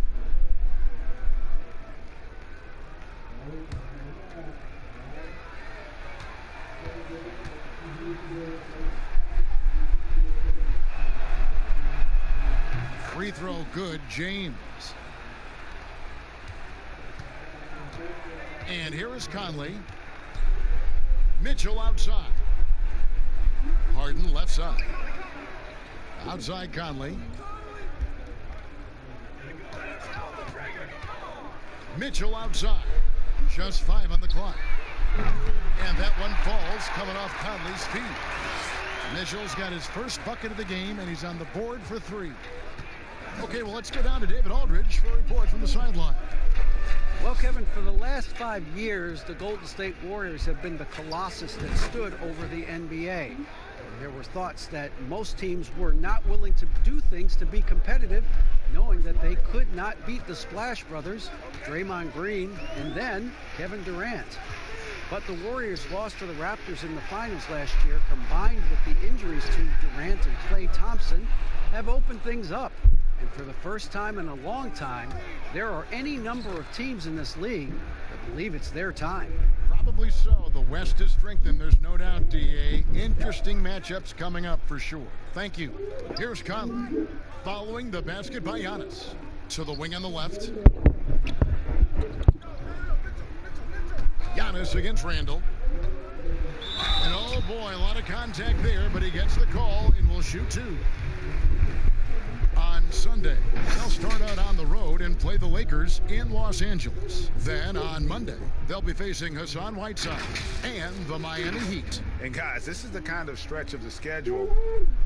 Free throw good, James. And here is Conley. Mitchell outside. Harden left side. Outside Conley. Mitchell outside. Just 5 on the clock. And that one falls coming off Conley's feet. Mitchell's got his first bucket of the game, and he's on the board for 3. Okay, well, let's go down to David Aldridge for a report from the sideline. Well, Kevin, for the last 5 years, the Golden State Warriors have been the colossus that stood over the NBA. There were thoughts that most teams were not willing to do things to be competitive, knowing that they could not beat the Splash Brothers, Draymond Green, and then Kevin Durant. But the Warriors lost to the Raptors in the finals last year, combined with the injuries to Durant and Klay Thompson, have opened things up. And for the first time in a long time, there are any number of teams in this league that believe it's their time. Probably so. The West is strengthened, there's no doubt, D.A. Interesting matchups coming up for sure. Thank you. Here's Conley. Following the basket by Giannis. To the wing on the left. Giannis against Randall. And oh boy, a lot of contact there, but he gets the call and will shoot 2. On Sunday, they'll start out on the road and play the Lakers in Los Angeles. Then on Monday, they'll be facing Hassan Whiteside and the Miami Heat. And guys, this is the kind of stretch of the schedule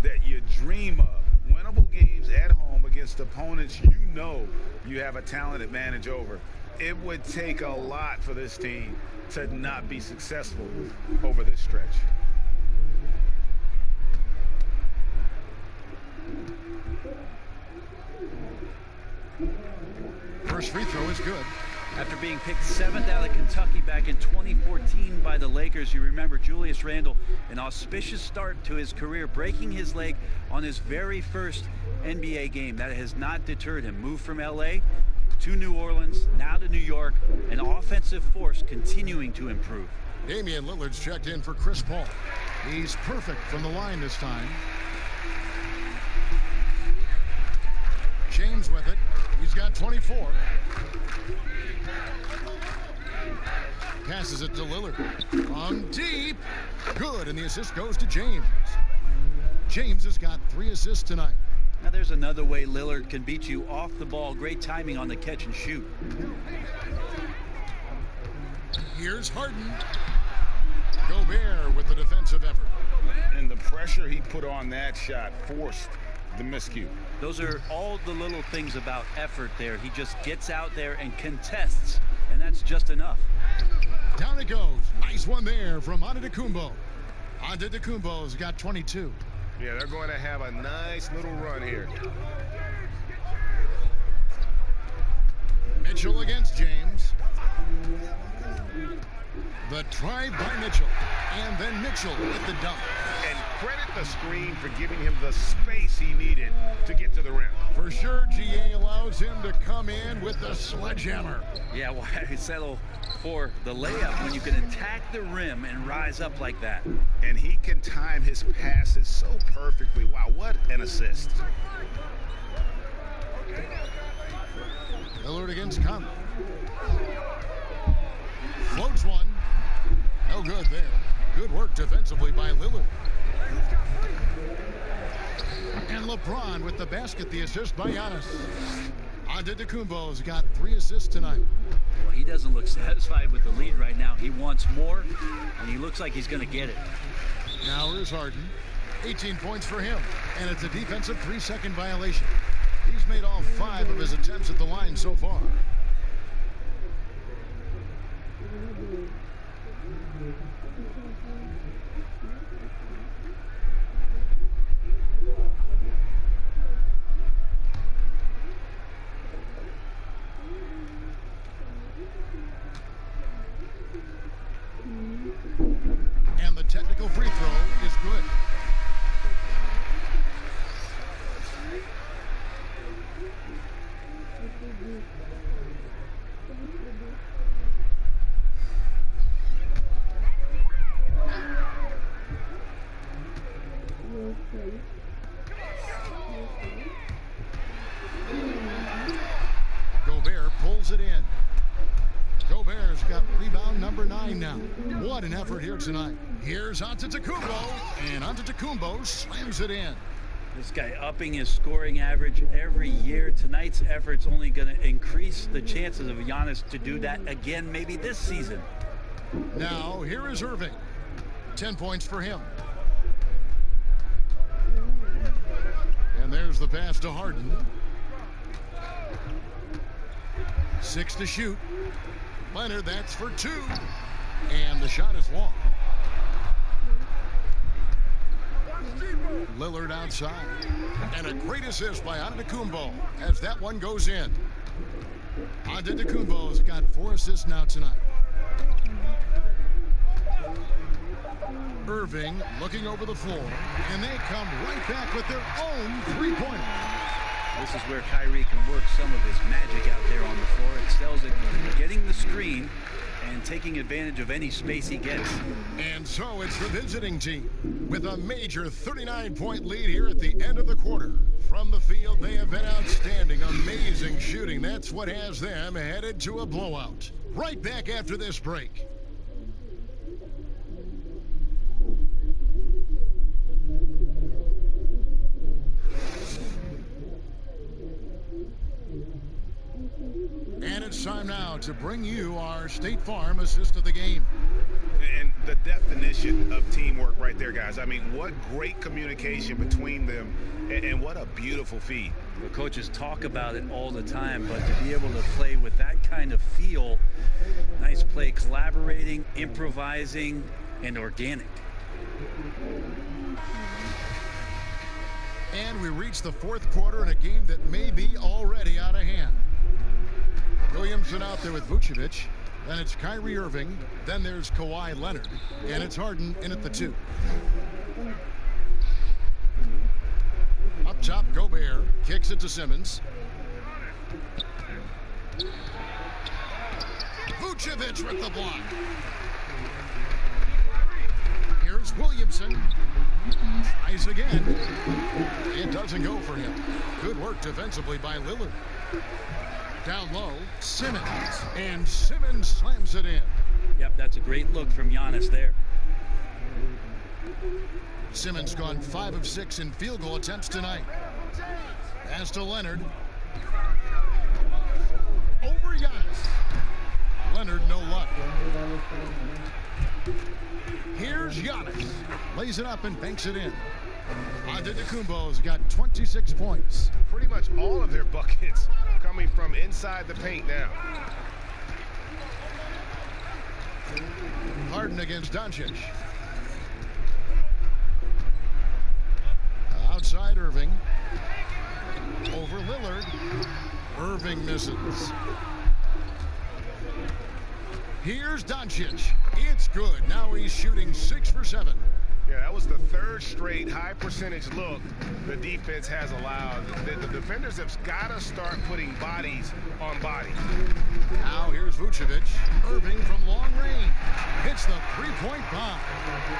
that you dream of. Winnable games at home against opponents you know you have a talent advantage over. It would take a lot for this team to not be successful over this stretch. First free throw is good. After being picked 7th out of Kentucky back in 2014 by the Lakers. You remember Julius Randle, an auspicious start to his career, breaking his leg on his very first NBA game. That has not deterred him. Moved from LA to New Orleans, now to New York, an offensive force continuing to improve. Damian Lillard's checked in for Chris Paul. He's perfect from the line this time. James with it. He's got 24. Passes it to Lillard. From deep. Good, and the assist goes to James. James has got 3 assists tonight. Now there's another way Lillard can beat you off the ball. Great timing on the catch and shoot. Here's Harden. Gobert with the defensive effort. And the pressure he put on that shot forced the miscue. Those are all the little things about effort there. He just gets out there and contests, and that's just enough. Down it goes. Nice one there from Antetokounmpo. Antetokounmpo's got 22. Yeah, they're going to have a nice little run here. Mitchell against James. The drive by Mitchell. And then Mitchell with the dunk. And credit the screen for giving him the space he needed to get to the rim. For sure, GA allows him to come in with the sledgehammer. Yeah, why settle for the layup when you can attack the rim and rise up like that? And he can time his passes so perfectly. Wow, what an assist. Lillard against Conley. Floats one. No good there. Good work defensively by Lillard. And LeBron with the basket, the assist by Giannis. Antetokounmpo's got 3 assists tonight. Well, he doesn't look satisfied with the lead right now. He wants more, and he looks like he's going to get it. Now here's Harden. 18 points for him, and it's a defensive 3-second violation. He's made all 5 of his attempts at the line so far. And the technical free throw is good. Gobert pulls it in. Gobert's got rebound number 9 now. What an effort here tonight. Here's Antetokounmpo, and Antetokounmpo slams it in. This guy upping his scoring average every year. Tonight's effort's only going to increase the chances of Giannis to do that again, maybe this season. Now, here is Irving. 10 points for him. And there's the pass to Harden. 6 to shoot. Leonard, that's for 2. And the shot is long. Lillard outside. And a great assist by Antetokounmpo as that one goes in. Antetokounmpo's got 4 assists now tonight. Irving looking over the floor, and they come right back with their own 3-pointer. This is where Kyrie can work some of his magic out there on the floor. It sells it, getting the screen and taking advantage of any space he gets. And so it's the visiting team with a major 39-point lead here at the end of the quarter. From the field, they have been outstanding, amazing shooting. That's what has them headed to a blowout. Right back after this break. And it's time now to bring you our State Farm assist of the game. And the definition of teamwork right there, guys. I mean, what great communication between them, and what a beautiful feed. The coaches talk about it all the time, but to be able to play with that kind of feel, nice play, collaborating, improvising, and organic. And we reach the 4th quarter in a game that may be already out of hand. Williamson out there with Vucevic. Then it's Kyrie Irving. Then there's Kawhi Leonard. And it's Harden in at the 2. Up top, Gobert kicks it to Simmons. Vucevic with the block. Here's Williamson. Tries again. It doesn't go for him. Good work defensively by Lillard. Down low, Simmons. And Simmons slams it in. Yep, that's a great look from Giannis there. Simmons gone 5 of 6 in field goal attempts tonight. Pass to Leonard. Over Giannis. Leonard, no luck. Here's Giannis. Lays it up and banks it in. Antetokounmpo's got 26 points. Pretty much all of their buckets coming from inside the paint now. Harden against Doncic. Outside Irving. Over Lillard. Irving misses. Here's Doncic. It's good. Now he's shooting 6 for 7. Yeah, that was the 3rd straight high percentage look the defense has allowed. The defenders have got to start putting bodies on bodies. Now here's Vucevic. Irving from long range. Hits the 3-point bomb.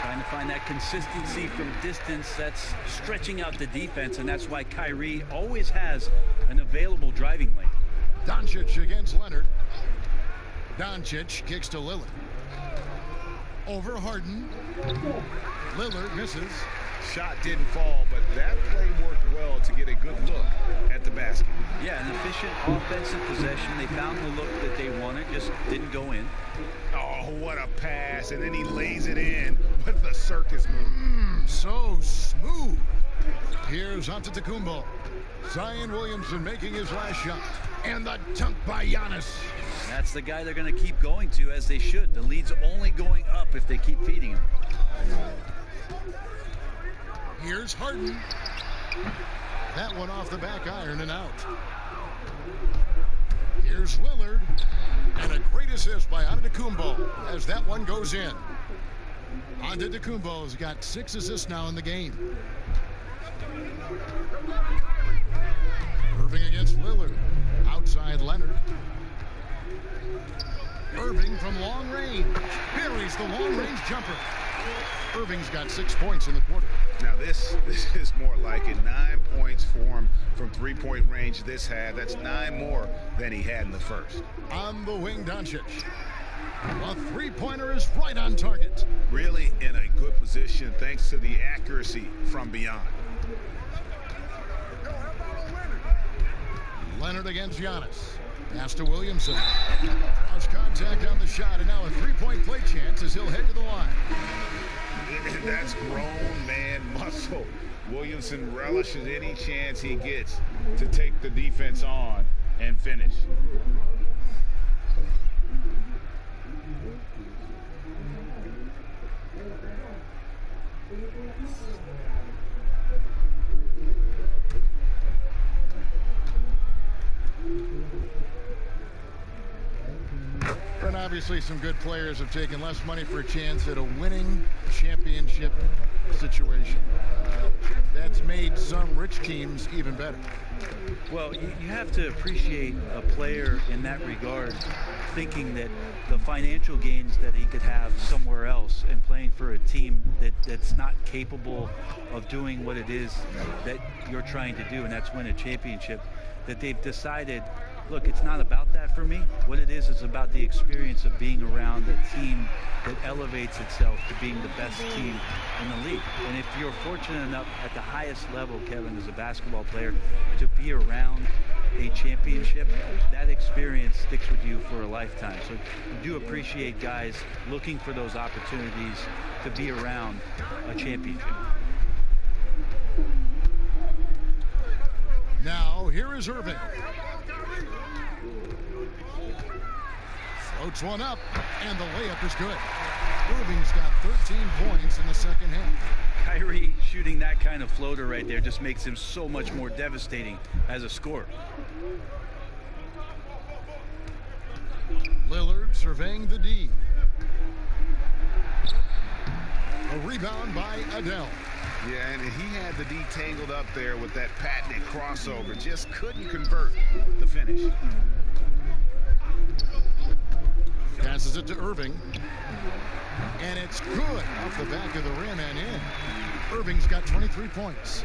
Trying to find that consistency from distance that's stretching out the defense, and that's why Kyrie always has an available driving lane. Doncic against Leonard. Doncic kicks to Lillard. Over Harden. Lillard misses. Shot didn't fall, but that play worked well to get a good look at the basket. Yeah, an efficient offensive possession. They found the look that they wanted, just didn't go in. Oh, what a pass. And then he lays it in with the circus move. So smooth. Here's Antetokounmpo. Zion Williamson making his last shot. And the dunk by Giannis. That's the guy they're going to keep going to, as they should. The lead's only going up if they keep feeding him. Here's Harden. That one off the back iron and out. Here's Lillard. And a great assist by Antetokounmpo as that one goes in. Antetokounmpo's got 6 assists now in the game. Irving against Lillard. Outside Leonard. Irving from long range. Buries the long-range jumper. Irving's got 6 points in the quarter. Now this is more like it. 9 points for him from 3-point range this half. That's 9 more than he had in the first. On the wing, Doncic. A 3-pointer is right on target. Really in a good position thanks to the accuracy from beyond. Leonard against Giannis. Pass to Williamson. Draws contact on the shot, and now a 3-point play chance as he'll head to the line. That's grown man muscle. Williamson relishes any chance he gets to take the defense on and finish. And obviously some good players have taken less money for a chance at a winning championship situation. That's made some rich teams even better. Well, you have to appreciate a player in that regard thinking that the financial gains that he could have somewhere else and playing for a team that's not capable of doing what it is that you're trying to do, and that's win a championship, that they've decided, look, it's not about that for me. What it is about the experience of being around a team that elevates itself to being the best team in the league. And if you're fortunate enough at the highest level, Kevin, as a basketball player, to be around a championship, that experience sticks with you for a lifetime. So you do appreciate guys looking for those opportunities to be around a championship. Now, here is Irving. Floats one up, and the layup is good. Irving's got 13 points in the second half. Kyrie shooting that kind of floater right there just makes him so much more devastating as a scorer. Lillard surveying the D. A rebound by Adele. Yeah, and he had the D tangled up there with that patented crossover. Just couldn't convert the finish. Passes it to Irving. And it's good off the back of the rim and in. Irving's got 23 points.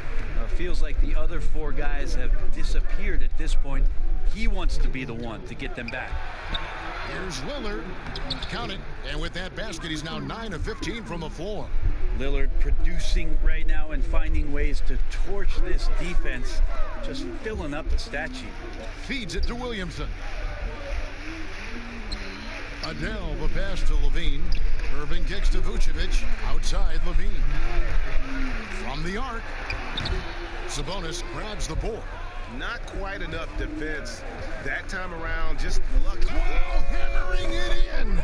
Feels like the other four guys have disappeared at this point. He wants to be the one to get them back. Here's Lillard. Count it. And with that basket, he's now 9 of 15 from the floor. Lillard producing right now and finding ways to torch this defense, just filling up the stat sheet. Feeds it to Williamson. Adele, the pass to Levine. Irving kicks to Vucevic. Outside Levine. From the arc. Sabonis grabs the board. Not quite enough defense that time around. Just lucky. Oh, hammering it in.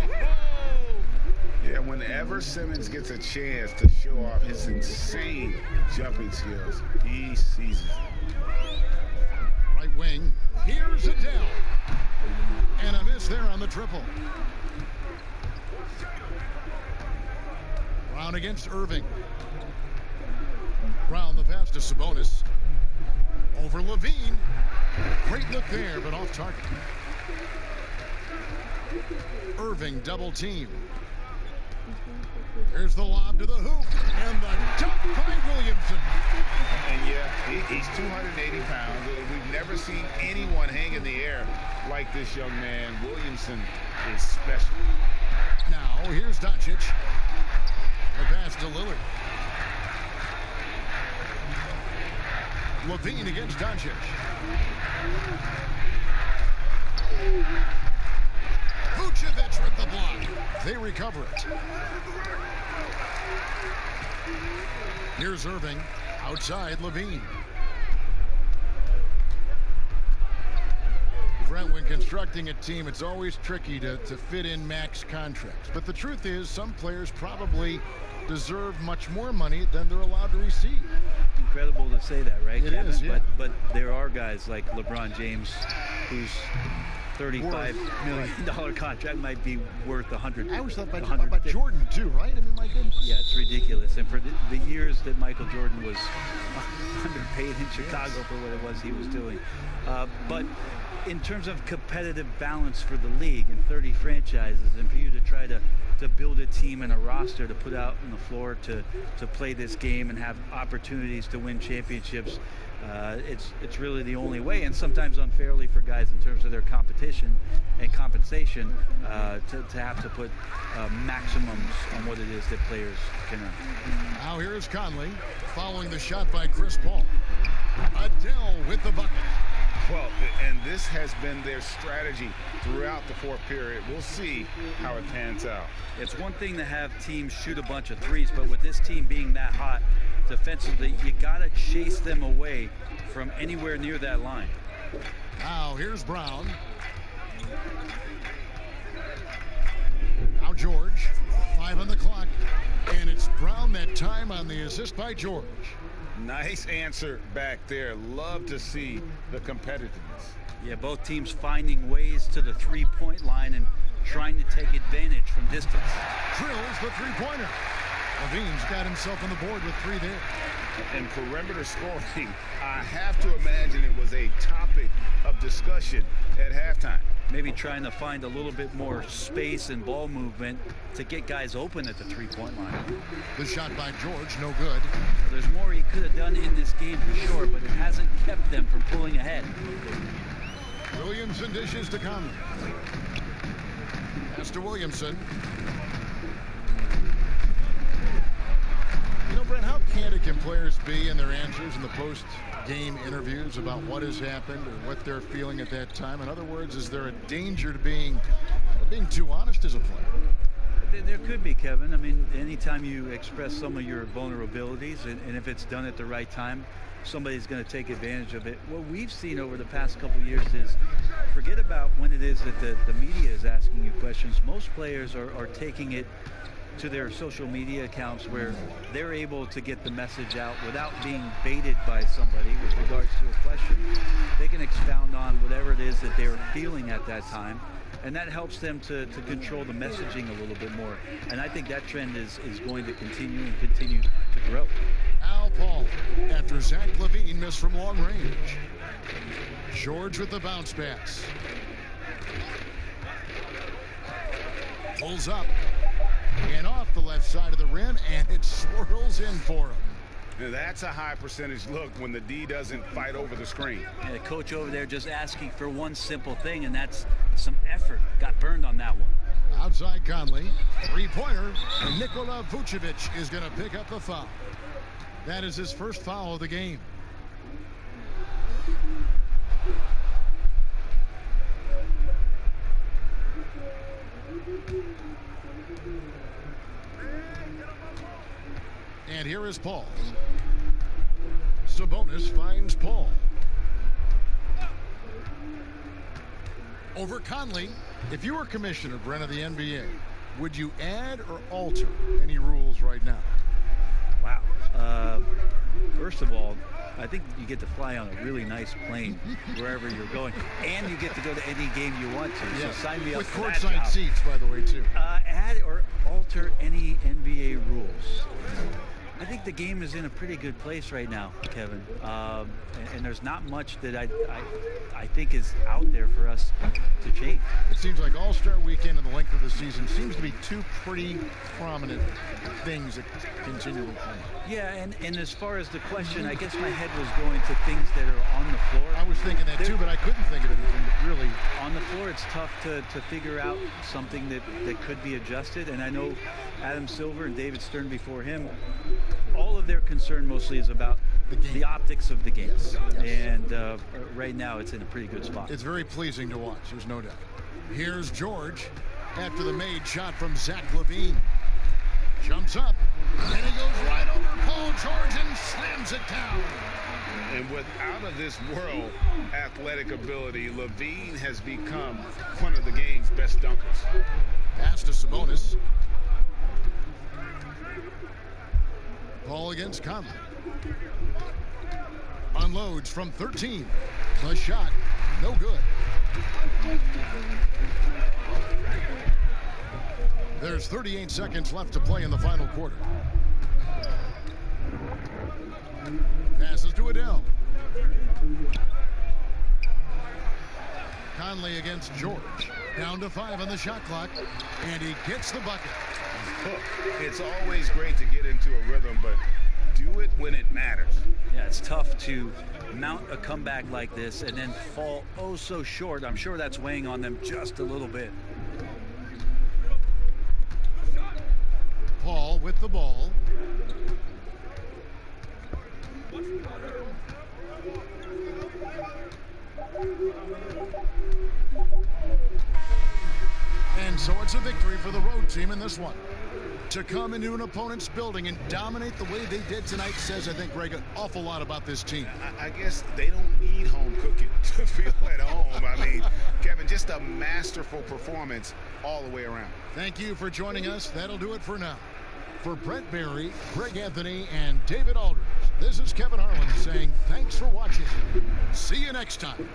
Yeah, whenever Simmons gets a chance to show off his insane jumping skills, he seizes it. Right wing. Here's Adele. And a miss there on the triple. Brown against Irving. Brown the pass to Sabonis. Over Levine. Great look there, but off target. Irving double team. Here's the lob to the hoop. And the dunk by Williamson. And yeah, he's 280 pounds. We've never seen anyone hang in the air like this young man. Williamson is special. Now, here's Doncic. The pass to Lillard. Levine against Doncic. Vucevic with the block. They recover it. Here's Irving. Outside Levine. Brent, when constructing a team, it's always tricky to fit in max contracts. But the truth is, some players probably deserve much more money than they're allowed to receive. Incredible to say that, right, It Kevin? is, yeah. But there are guys like LeBron James whose $35 million contract might be worth 100. I always thought about Jordan too, right? I mean, my goodness. Yeah, it's ridiculous. And for the years that Michael Jordan was underpaid in Chicago for what it was he was doing. But in terms of competitive balance for the league and 30 franchises, and for you to try to build a team and a roster to put out on the floor to play this game and have opportunities to win championships, it's really the only way, and sometimes unfairly for guys in terms of their competition and compensation to have to put maximums on what it is that players can earn. Now here's Conley following the shot by Chris Paul. Adele with the bucket. Well, and this has been their strategy throughout the fourth period. We'll see how it pans out. It's one thing to have teams shoot a bunch of threes, but with this team being that hot defensively, you got to chase them away from anywhere near that line. Now here's Brown. Now George. 5 on the clock. And it's Brown that time on the assist by George. Nice answer back there. Love to see the competitiveness. Yeah, both teams finding ways to the three-point line and trying to take advantage from distance. Drills the three-pointer. Levine's got himself on the board with 3 there. And perimeter scoring, I have to imagine it was a topic of discussion at halftime. Maybe trying to find a little bit more space and ball movement to get guys open at the three-point line. The shot by George, no good. There's more he could have done in this game for sure, but it hasn't kept them from pulling ahead. Williamson dishes to Conley. Pass to Williamson. You know, Brent, how candid can players be in their answers in the post-game interviews about what has happened or what they're feeling at that time? In other words, is there a danger to being too honest as a player? There could be, Kevin. I mean, anytime you express some of your vulnerabilities, and if it's done at the right time, somebody's going to take advantage of it. What we've seen over the past couple years is, forget about when it is that the media is asking you questions. Most players are taking it to their social media accounts where they're able to get the message out without being baited by somebody with regards to a question. They can expound on whatever it is that they're feeling at that time. and that helps them to control the messaging a little bit more. And I think that trend is going to continue and continue to grow. Al Paul after Zach LaVine missed from long range. George with the bounce pass. Pulls up and off the left side of the rim, and it swirls in for him. Now that's a high percentage look when the D doesn't fight over the screen. And the coach over there just asking for one simple thing, and that's some effort. Got burned on that one. Outside Conley, three-pointer, and Nikola Vucevic is going to pick up the foul. That is his first foul of the game. And here is Paul. Sabonis finds Paul. Over Conley. If you were commissioner, Brent, of the NBA, would you add or alter any rules right now? Wow. First of all, I think you get to fly on a really nice plane wherever you're going, and you get to go to any game you want to. Yes. So sign me up with for that courtside job. seats, by the way, too. Add or alter any NBA rules. I think the game is in a pretty good place right now, Kevin. And there's not much that I think is out there for us to change. It seems like All-Star Weekend and the length of the season seems to be two pretty prominent things that continually change. Yeah, and as far as the question, I guess my head was going to things that are on the floor. I was thinking that too, but I couldn't think of anything that really... On the floor, it's tough to figure out something that could be adjusted. And I know Adam Silver and David Stern before him, all of their concern mostly is about the optics of the game. Yes. And right now, it's in a pretty good spot. It's very pleasing to watch, there's no doubt. Here's George after the made shot from Zach LaVine. Jumps up, and he goes right over Paul George and slams it down. And with out of this world athletic ability, LaVine has become one of the game's best dunkers. Pass to Sabonis. Ball against Conley. Unloads from 13. The shot, no good. There's 38 seconds left to play in the final quarter. Passes to Adele. Conley against George. Down to 5 on the shot clock, and he gets the bucket. It's always great to get into a rhythm, but do it when it matters. Yeah, it's tough to mount a comeback like this and then fall oh so short. I'm sure that's weighing on them just a little bit. Paul with the ball. And so it's a victory for the road team in this one. To come into an opponent's building and dominate the way they did tonight says, I think, Greg, an awful lot about this team. I guess they don't need home cooking to feel at home. I mean, Kevin, just a masterful performance all the way around. Thank you for joining us. That'll do it for now. For Brent Barry, Greg Anthony, and David Aldridge, this is Kevin Harlan saying thanks for watching. See you next time.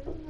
Okay.